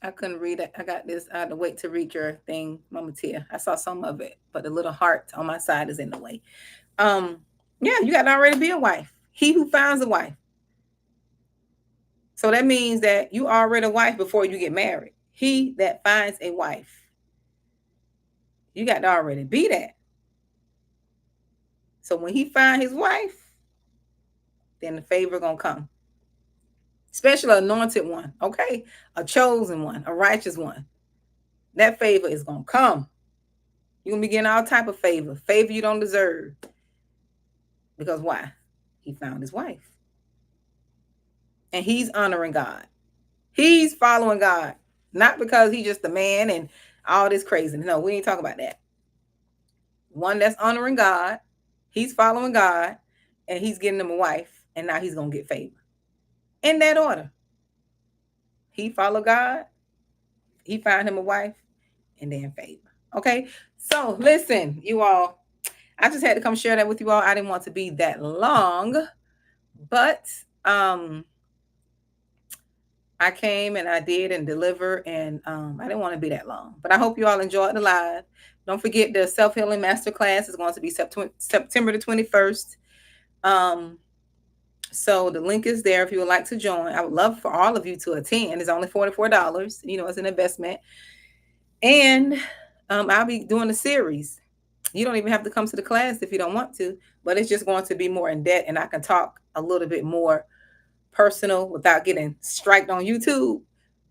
I couldn't read it. I got this. I had to wait to read your thing, Mama Tia. I saw some of it, but the little heart on my side is in the way. Um, yeah, you got to already be a wife. He who finds a wife. So that means that you are already a wife before you get married. He that finds a wife. You got to already be that. So when he find his wife, then the favor gonna come. Especially an anointed one, okay? A chosen one, a righteous one. That favor is gonna come. You're gonna be getting all type of favor. Favor you don't deserve. Because why? He found his wife. And he's honoring God. He's following God. Not because he's just a man and all this crazy. No, we ain't talking about that. One that's honoring God, he's following God, and he's getting him a wife, and now he's gonna get favor. In that order. He followed God, he found him a wife, and then favor. Okay. So listen, you all, I just had to come share that with you all. I didn't want to be that long, but I came and I did and deliver, and I didn't want to be that long. But I hope you all enjoyed the live. Don't forget the self-healing masterclass is going to be September the 21st. So the link is there if you would like to join. I would love for all of you to attend. It's only $44. You know, it's an investment. And I'll be doing a series. You don't even have to come to the class if you don't want to, but it's just going to be more in depth, and I can talk a little bit more personal without getting striked on YouTube.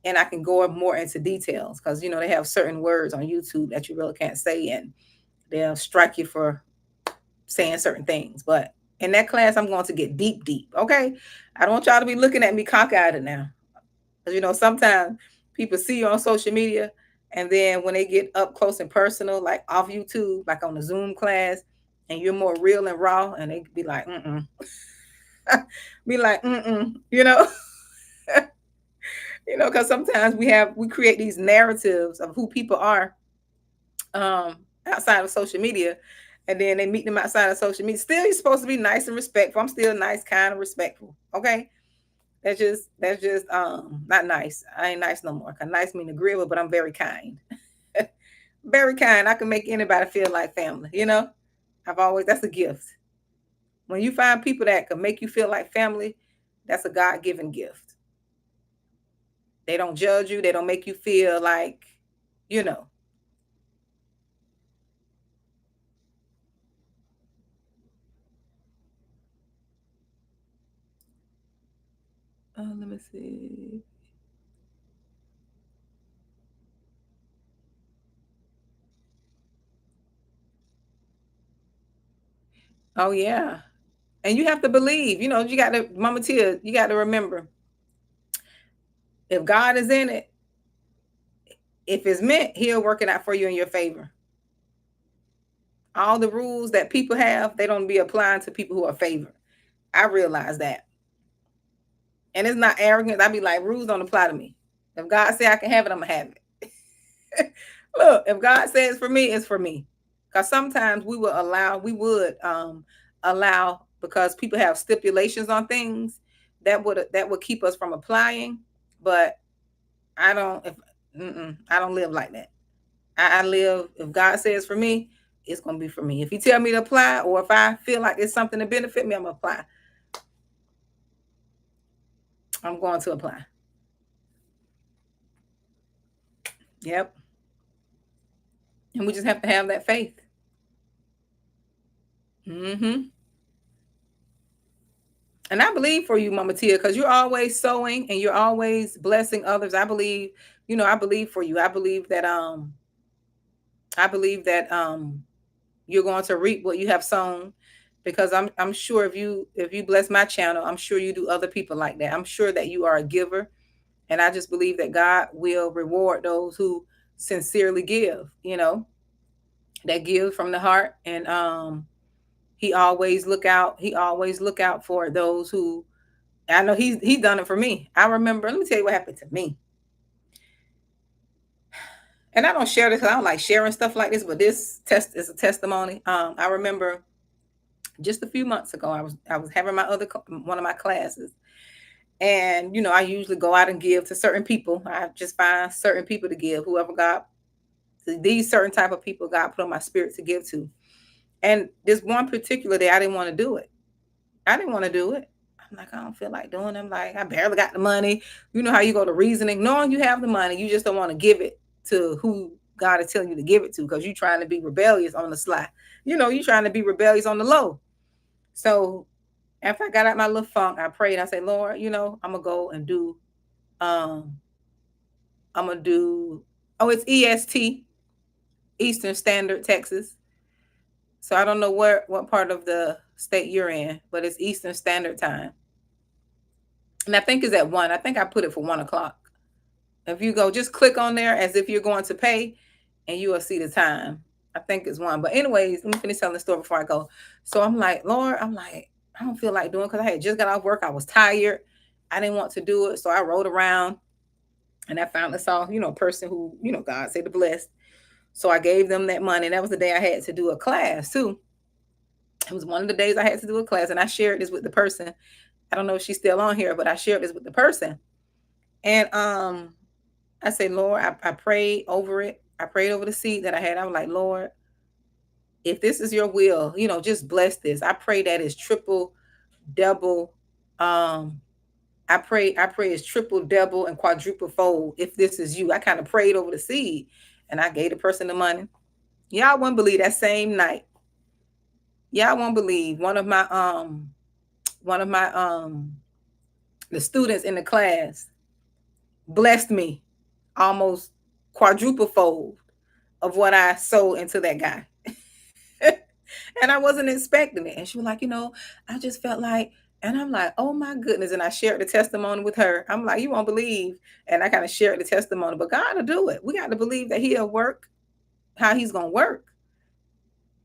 And I can go more into details because, you know, they have certain words on YouTube that you really can't say, and they'll strike you for saying certain things. But in that class, I'm going to get deep, deep. Okay. I don't want y'all to be looking at me cockeyed now. Because, you know, sometimes people see you on social media, and then when they get up close and personal, like off YouTube, like on the Zoom class, and you're more real and raw, and they be like, be like, you know, you know, because sometimes we create these narratives of who people are outside of social media, and then they meet them outside of social media. Still, you're supposed to be nice and respectful. I'm still nice, kind, and respectful. Okay. That's just not nice. I ain't nice no more. Cause nice mean agreeable, but I'm very kind. Very kind. I can make anybody feel like family, you know? That's a gift. When you find people that can make you feel like family, that's a God-given gift. They don't judge you, they don't make you feel like, you know. Let me see. Oh yeah. And you have to believe, you know, you got to, Mama Tia, you got to remember, if God is in it, if it's meant, he'll work it out for you in your favor. All the rules that people have, they don't be applying to people who are favored. I realize that. And it's not arrogant. I be like, rules don't apply to me. If God say I can have it, I'm gonna have it. Look, if God says for me, it's for me. Because sometimes we would allow, because people have stipulations on things that would keep us from applying. But I don't if I don't live like that. I live, if God says for me, it's gonna be for me. If he tell me to apply, or if I feel like it's something to benefit me, I'm gonna apply. I'm going to apply. Yep. And we just have to have that faith. Hmm. And I believe for you, Mama Tia, because you're always sowing and you're always blessing others. I believe, I believe for you. I believe that you're going to reap what you have sown, because I'm sure if you bless my channel, I'm sure you do other people like that. I'm sure that you are a giver, and I just believe that God will reward those who sincerely give, that give from the heart. And he always look out for those who, I know he's done it for me. I remember, let me tell you what happened to me. And I don't share this because I don't like sharing stuff like this, but this test is a testimony. I remember just a few months ago, I was having one of my classes, and I usually go out and give to certain people. I just find certain people to give, whoever God, these certain type of people God put on my spirit to give to. And this one particular day, I didn't want to do it. I didn't want to do it. I'm like, I don't feel like doing it. I'm like, I barely got the money. You know how you go to reasoning, knowing you have the money, you just don't want to give it to who God is telling you to give it to, because you're trying to be rebellious on the sly. You're trying to be rebellious on the low. So after I got out my little funk, I prayed. I said, Lord, I'm gonna go and do. Um, I'm gonna do. Oh, it's EST, Eastern Standard Texas. So I don't know what part of the state you're in, but it's Eastern Standard Time. And I think it's at 1. I think I put it for 1 o'clock. If you go, just click on there as if you're going to pay, and you will see the time. I think it's 1. But anyways, let me finish telling the story before I go. So I'm like, Lord, I don't feel like doing, because I had just got off work. I was tired. I didn't want to do it. So I rode around, and I finally saw, a person who, God said to bless. So I gave them that money. And that was the day I had to do a class too. It was one of the days I had to do a class, and I shared this with the person. I don't know if she's still on here, but I shared this with the person. And I said, Lord, I prayed over it. I prayed over the seed that I had. I was like, Lord, if this is your will, just bless this. I pray that it's triple, double. Um, I pray it's triple, double, and quadruple fold. If this is you, I kind of prayed over the seed, and I gave the person the money. Y'all won't believe that same night. Y'all won't believe one of my the students in the class blessed me almost quadruple fold of what I sold into that guy. And I wasn't expecting it. And she was like, I just felt like, and I'm like, oh my goodness. And I shared the testimony with her. I'm like, you won't believe. And I kind of shared the testimony, but God will do it. We got to believe that he'll work how he's going to work.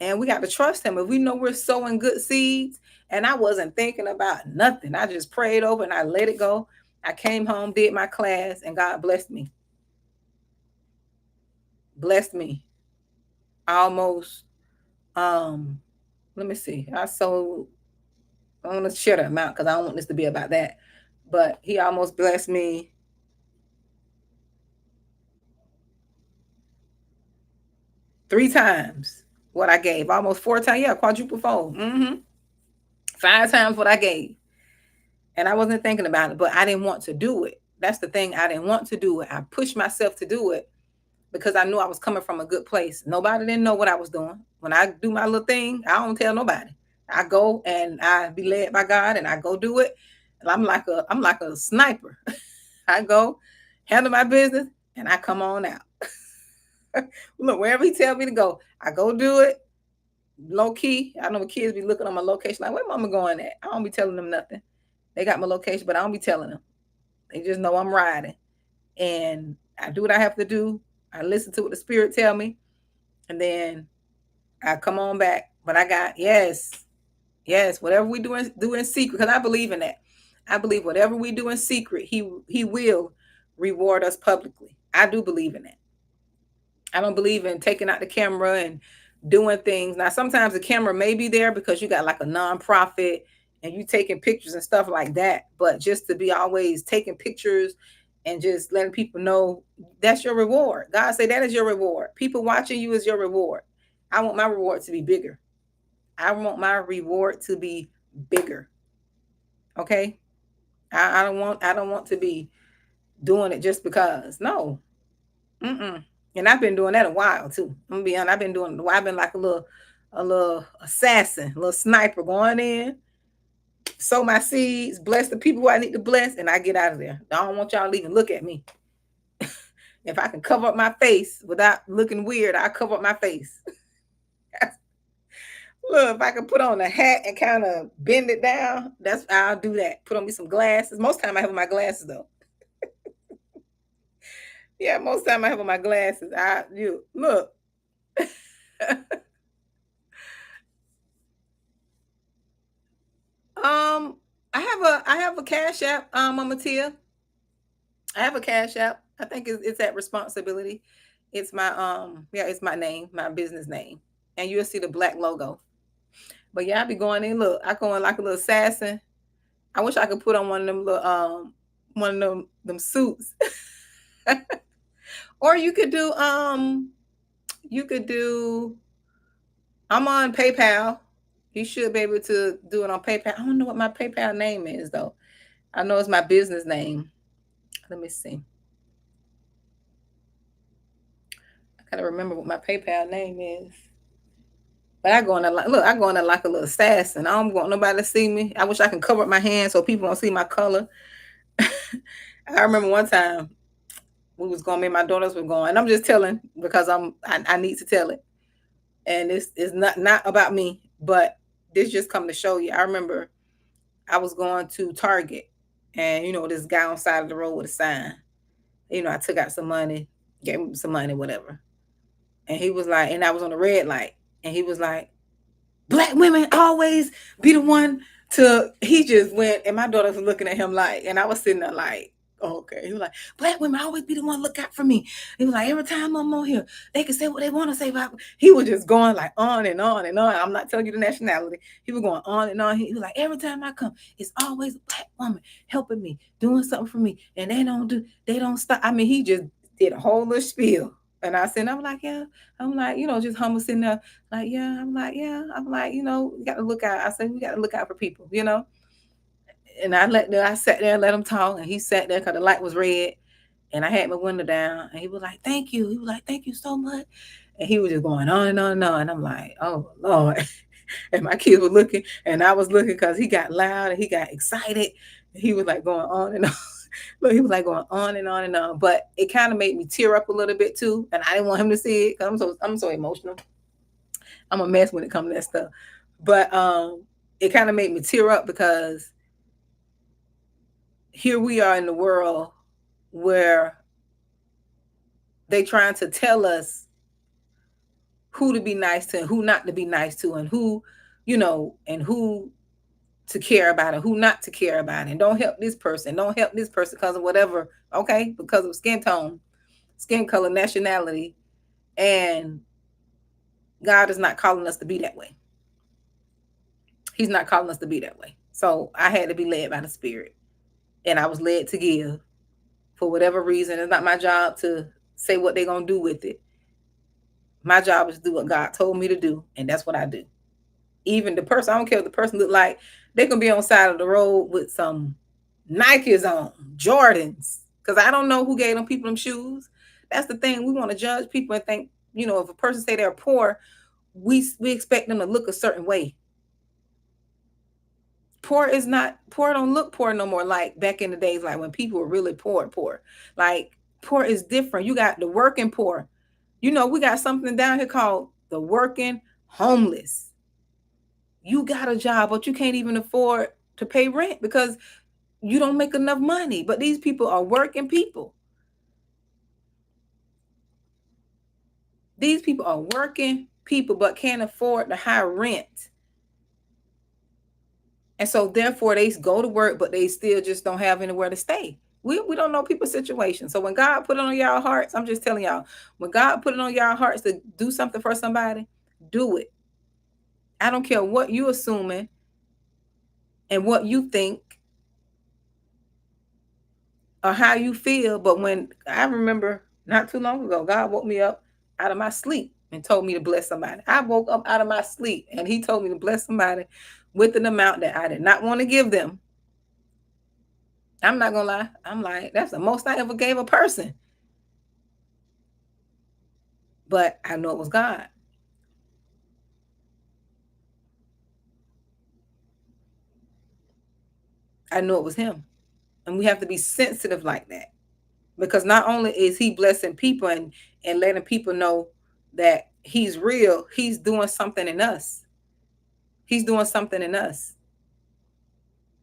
And we got to trust him. If we know we're sowing good seeds, and I wasn't thinking about nothing, I just prayed over and I let it go. I came home, did my class, and God blessed me. Blessed me. Almost, let me see. I want to share the amount because I don't want this to be about that. But he almost blessed me 3 times what I gave. Almost 4 times. Yeah, quadruple fold. 5 times what I gave. And I wasn't thinking about it, but I didn't want to do it. That's the thing. I didn't want to do it. I pushed myself to do it because I knew I was coming from a good place. Nobody didn't know what I was doing. When I do my little thing, I don't tell nobody. I go and I be led by God, and I go do it. And I'm like a sniper. I go handle my business, and I come on out. Look, wherever he tell me to go, I go do it. Low key. I know my kids be looking on my location like, where mama going at? I don't be telling them nothing. They got my location, but I don't be telling them. They just know I'm riding. And I do what I have to do. I listen to what the spirit tell me. And then I come on back. But I got, yes, whatever we do in secret, because I believe in that. I believe whatever we do in secret, he will reward us publicly. I do believe in that. I don't believe in taking out the camera and doing things. Now, sometimes the camera may be there because you got like a nonprofit and you taking pictures and stuff like that. But just to be always taking pictures and just letting people know, that's your reward. God say that is your reward. People watching you is your reward. I want my reward to be bigger. I want my reward to be bigger. Okay? I don't want to be doing it just because. No. Mm-mm. And I've been doing that a while too. I'm gonna be honest, I've been doing it. I've been like a little assassin, a little sniper going in, sow my seeds, bless the people who I need to bless, and I get out of there. I don't want y'all to even look at me. If I can cover up my face without looking weird, I cover up my face. Look, if I can put on a hat and kind of bend it down, that's I'll do that. Put on me some glasses. Most time I have on my glasses though. Yeah, most time I have on my glasses. I you look. I have a cash app, Mama Tia. I have a cash app. I think it's that responsibility. It's my yeah, it's my name, my business name. And you'll see the black logo. But yeah, I be going in, look, I go in like a little assassin. I wish I could put on one of them little one of them suits. Or you could do I'm on PayPal. You should be able to do it on PayPal. I don't know what my PayPal name is though. I know it's my business name. Let me see. I gotta remember what my PayPal name is. But I go in there like look, I go in there like a little assassin. I don't want nobody to see me. I wish I can cover up my hands so people don't see my color. I remember one time we was going, me and my daughters were going, and I'm just telling because I need to tell it. And it's not about me, but this just come to show you. I remember I was going to Target, and this guy on the side of the road with a sign. I took out some money, gave him some money, whatever. And he was like, and I was on the red light, and he was like, black women always be the one to. He just went, and my daughter was looking at him like, and I was sitting there like, oh, okay. He was like, black women always be the one to look out for me. He was like, every time I'm on here, they can say what they want to say about me. He was just going like on and on and on. I'm not telling you the nationality. He was going on and on. He was like, every time I come, it's always a black woman helping me, doing something for me, and they don't stop. I mean, he just did a whole little spiel. And I said, I'm like, yeah. I'm like, just humble sitting there, like, yeah. I'm like, yeah. I'm like, we got to look out. I said, we got to look out for people. And I sat there and let him talk, and he sat there because the light was red, and I had my window down, and he was like, "Thank you." He was like, "Thank you so much," and he was just going on and on and on, and I'm like, "Oh Lord!" And my kids were looking, and I was looking because he got loud and he got excited. He was like going on and on. Look, he was like going on and on and on, but it kind of made me tear up a little bit too, and I didn't want him to see it because I'm so emotional. I'm a mess when it comes to that stuff, but it kind of made me tear up because here we are in the world where they trying to tell us who to be nice to and who not to be nice to and who to care about and who not to care about and don't help this person, because of whatever, okay, because of skin tone, skin color, nationality. And God is not calling us to be that way. He's not calling us to be that way. So I had to be led by the Spirit, and I was led to give for whatever reason. It's not my job to say what they're going to do with it. My job is to do what God told me to do, and that's what I do. Even the person, I don't care what the person look like, they can be on the side of the road with some Nikes on, Jordans, because I don't know who gave them people them shoes. That's the thing. We want to judge people and think, if a person say they're poor, we expect them to look a certain way. Poor is not poor. Don't look poor no more. Like back in the days, like when people were really poor. Like poor is different. You got the working poor. We got something down here called the working homeless. You got a job, but you can't even afford to pay rent because you don't make enough money. But these people are working people. These people are working people, but can't afford the high rent. And so therefore they go to work, but they still just don't have anywhere to stay. We don't know people's situation. So when God put it on y'all hearts, I'm just telling y'all, when God put it on y'all hearts to do something for somebody, do it. I don't care what you assuming and what you think or how you feel. But when I remember not too long ago, God woke me up out of my sleep and told me to bless somebody. I woke up out of my sleep and he told me to bless somebody with an amount that I did not want to give them. I'm not gonna lie. I'm like, that's the most I ever gave a person. but I know it was God. I know it was him. And we have to be sensitive like that, because not only is he blessing people and letting people know that he's real, he's doing something in us. He's doing something in us.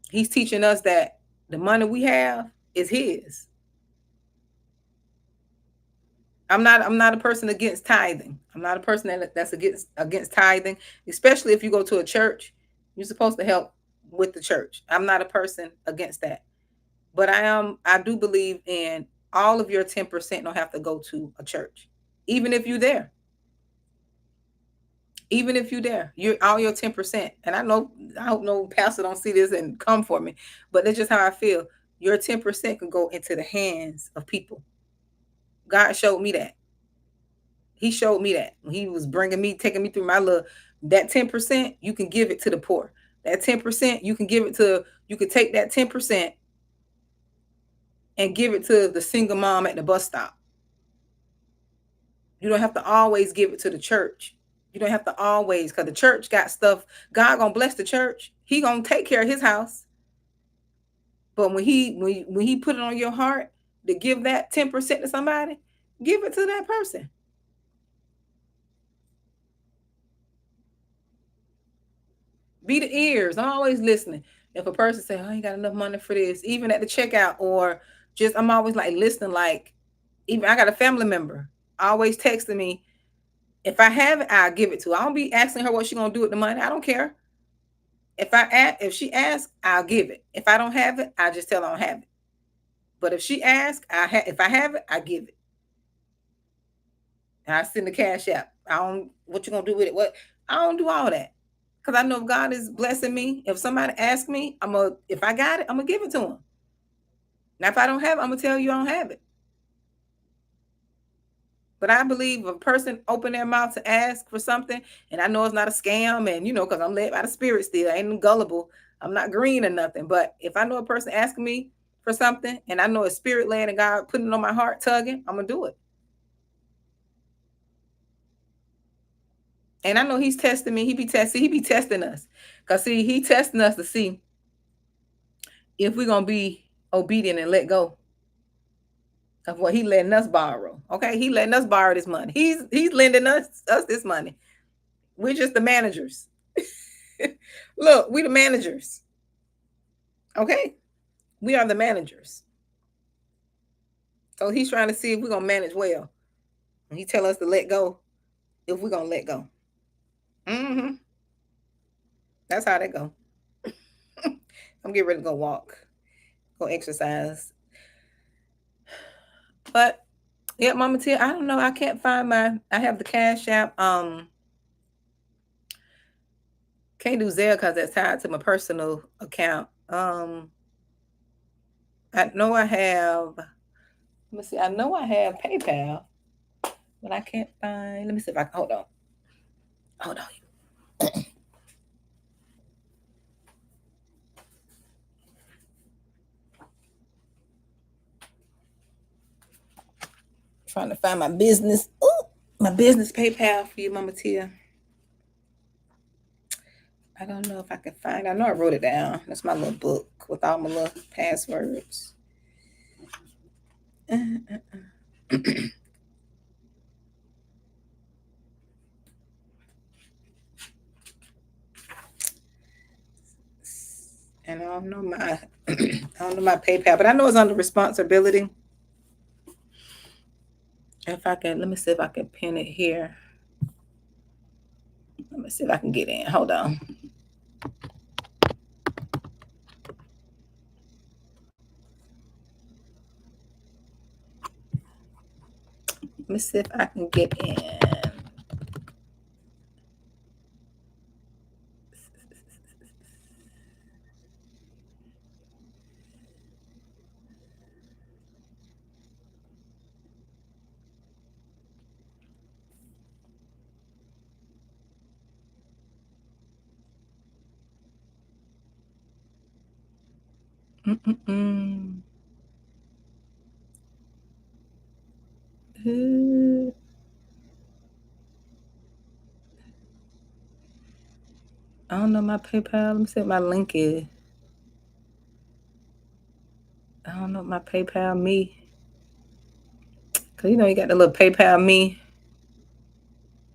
He's teaching us that the money we have is his. I'm not a person against tithing. I'm not a person that's against tithing, especially if you go to a church. You're supposed to help with the church. I'm not a person against that. But I do believe in all of your 10% don't have to go to a church. Even if you're there. Even if you're there, you're all your 10%. And I hope no pastor don't see this and come for me, but that's just how I feel. Your 10% can go into the hands of people. God showed me that. He showed me that when he was taking me through my little, that 10%, you can give it to the poor. That 10%, you can take that 10% and give it to the single mom at the bus stop. You don't have to always give it to the church. You don't have to always, because the church got stuff. God gonna bless the church. He gonna take care of his house. But when he put it on your heart to give that 10% to somebody, give it to that person. Be the ears. I'm always listening. If a person say, "Oh, I ain't got enough money for this," even at the checkout, or just I'm always like listening. Like, even I got a family member always texting me. If I have it, I'll give it to her. I don't be asking her what she gonna do with the money. I don't care. If she asks, I'll give it. If I don't have it, I just tell her I don't have it. But if she asks, if I have it, I give it. And I send the cash app. I don't what you gonna do with it? What I don't do all that. Because I know if God is blessing me, if somebody asks me, if I got it, I'm gonna give it to them. Now if I don't have it, I'm gonna tell you I don't have it. But I believe if a person open their mouth to ask for something, and I know it's not a scam, and because I'm led by the spirit still, I ain't gullible, I'm not green or nothing. But if I know a person asking me for something, and I know it's spirit led and God putting it on my heart, tugging, I'm gonna do it. And I know He's testing me. He be testing us, cause see, He testing us to see if we're gonna be obedient and let go of what He letting us borrow. Okay, He letting us borrow this money. He's lending us this money. We're just the managers. Look, we the managers. Okay, we are the managers. So He's trying to see if we're gonna manage well. And He tell us to let go if we're gonna let go. Mm-hmm. That's how they go. I'm getting ready to go walk, go exercise. But yeah, Mama Tia, I don't know. I can't find I have the Cash App. Can't do Zelle because that's tied to my personal account. I know I have. Let me see. I know I have PayPal, but I can't find. Let me see if I can. Hold on. Hold on. Trying to find my business. Ooh, my business PayPal for you, Mama Tia. I don't know if I can find. I know I wrote it down. That's my little book with all my little passwords. And I don't know my I don't know my PayPal, but I know it's under responsibility. If I can, let me see if I can pin it here. Let me see if I can get in. Hold on. Let me see if I can get in. Mm-mm-mm. I don't know my PayPal. Let me see what my link is. I don't know my PayPal me. Cause you got the little PayPal me.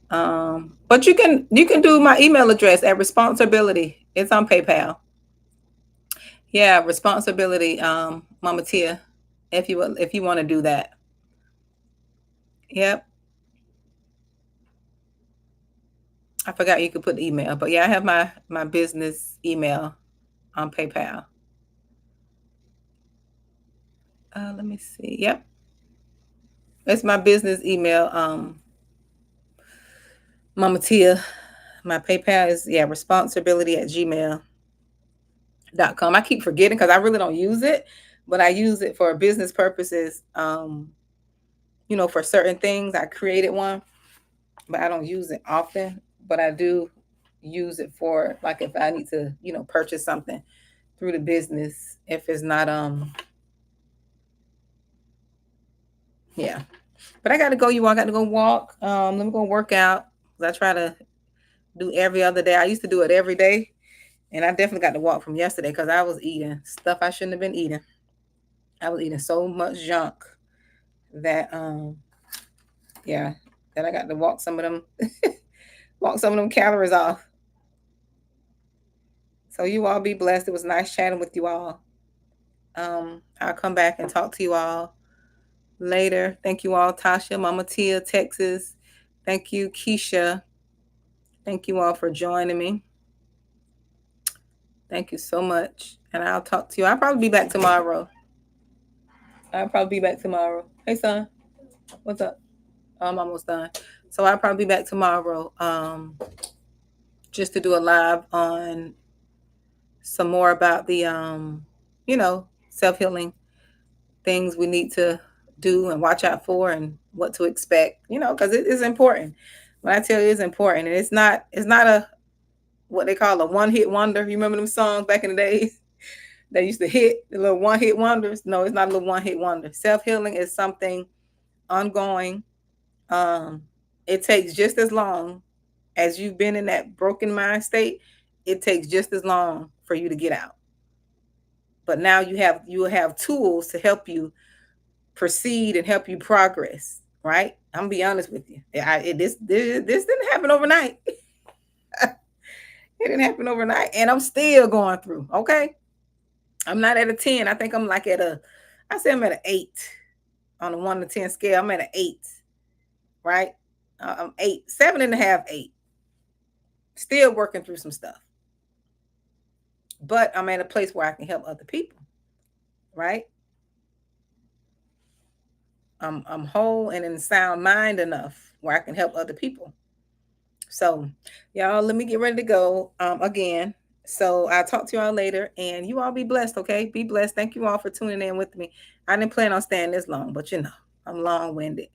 But you can do my email address at responsibility. It's on PayPal. Yeah, responsibility, Mama Tia. If you want to do that. Yep. I forgot you could put the email, but yeah, I have my business email on PayPal. Let me see. Yep, it's my business email. Mama Tia. My PayPal is responsibility at gmail.com. I keep forgetting because I really don't use it, but I use it for business purposes. For certain things, I created one, but I don't use it often. But I do use it for like if I need to, purchase something through the business. If it's not yeah. But I got to go. I got to go walk. Let me go work out. I try to do every other day. I used to do it every day, and I definitely got to walk from yesterday because I was eating stuff I shouldn't have been eating. I was eating so much junk that yeah, that I got to walk some of them walk some of them calories off. So you all be blessed. It was nice chatting with you all. I'll come back and talk to you all later. Thank you all, Tasha, Mama Tia, Texas. Thank you, Keisha. Thank you all for joining me. Thank you so much. And I'll talk to you. I'll probably be back tomorrow. Hey, son, what's up? I'm almost done. So I'll probably be back tomorrow just to do a live on some more about the, self-healing things we need to do and watch out for and what to expect, because it is important. When I tell you it's important, and it's not a what they call a one-hit wonder. You remember them songs back in the days? They used to hit the little one-hit wonders. No, it's not a little one-hit wonder. Self-healing is something ongoing. Um, it takes just as long as you've been in that broken mind state. It takes just as long for you to get out. But now you have tools to help you proceed and help you progress. Right? I'm gonna be honest with you. This didn't happen overnight. It didn't happen overnight, and I'm still going through. Okay, I'm not at a 10. I think I'm like I say I'm at an 8 on a 1 to 10 scale. I'm at an 8, right? I'm 8, 7.5, 8. Still working through some stuff, but I'm at a place where I can help other people, right? I'm whole and in sound mind enough where I can help other people. So, y'all, let me get ready to go again. So I'll talk to y'all later, and you all be blessed. Okay, be blessed. Thank you all for tuning in with me. I didn't plan on staying this long, but I'm long winded.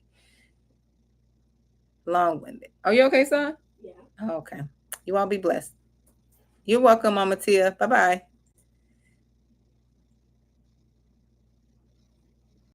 Long winded. Are you okay, son? Yeah. Okay. You all be blessed. You're welcome, Mama Tia. Bye bye.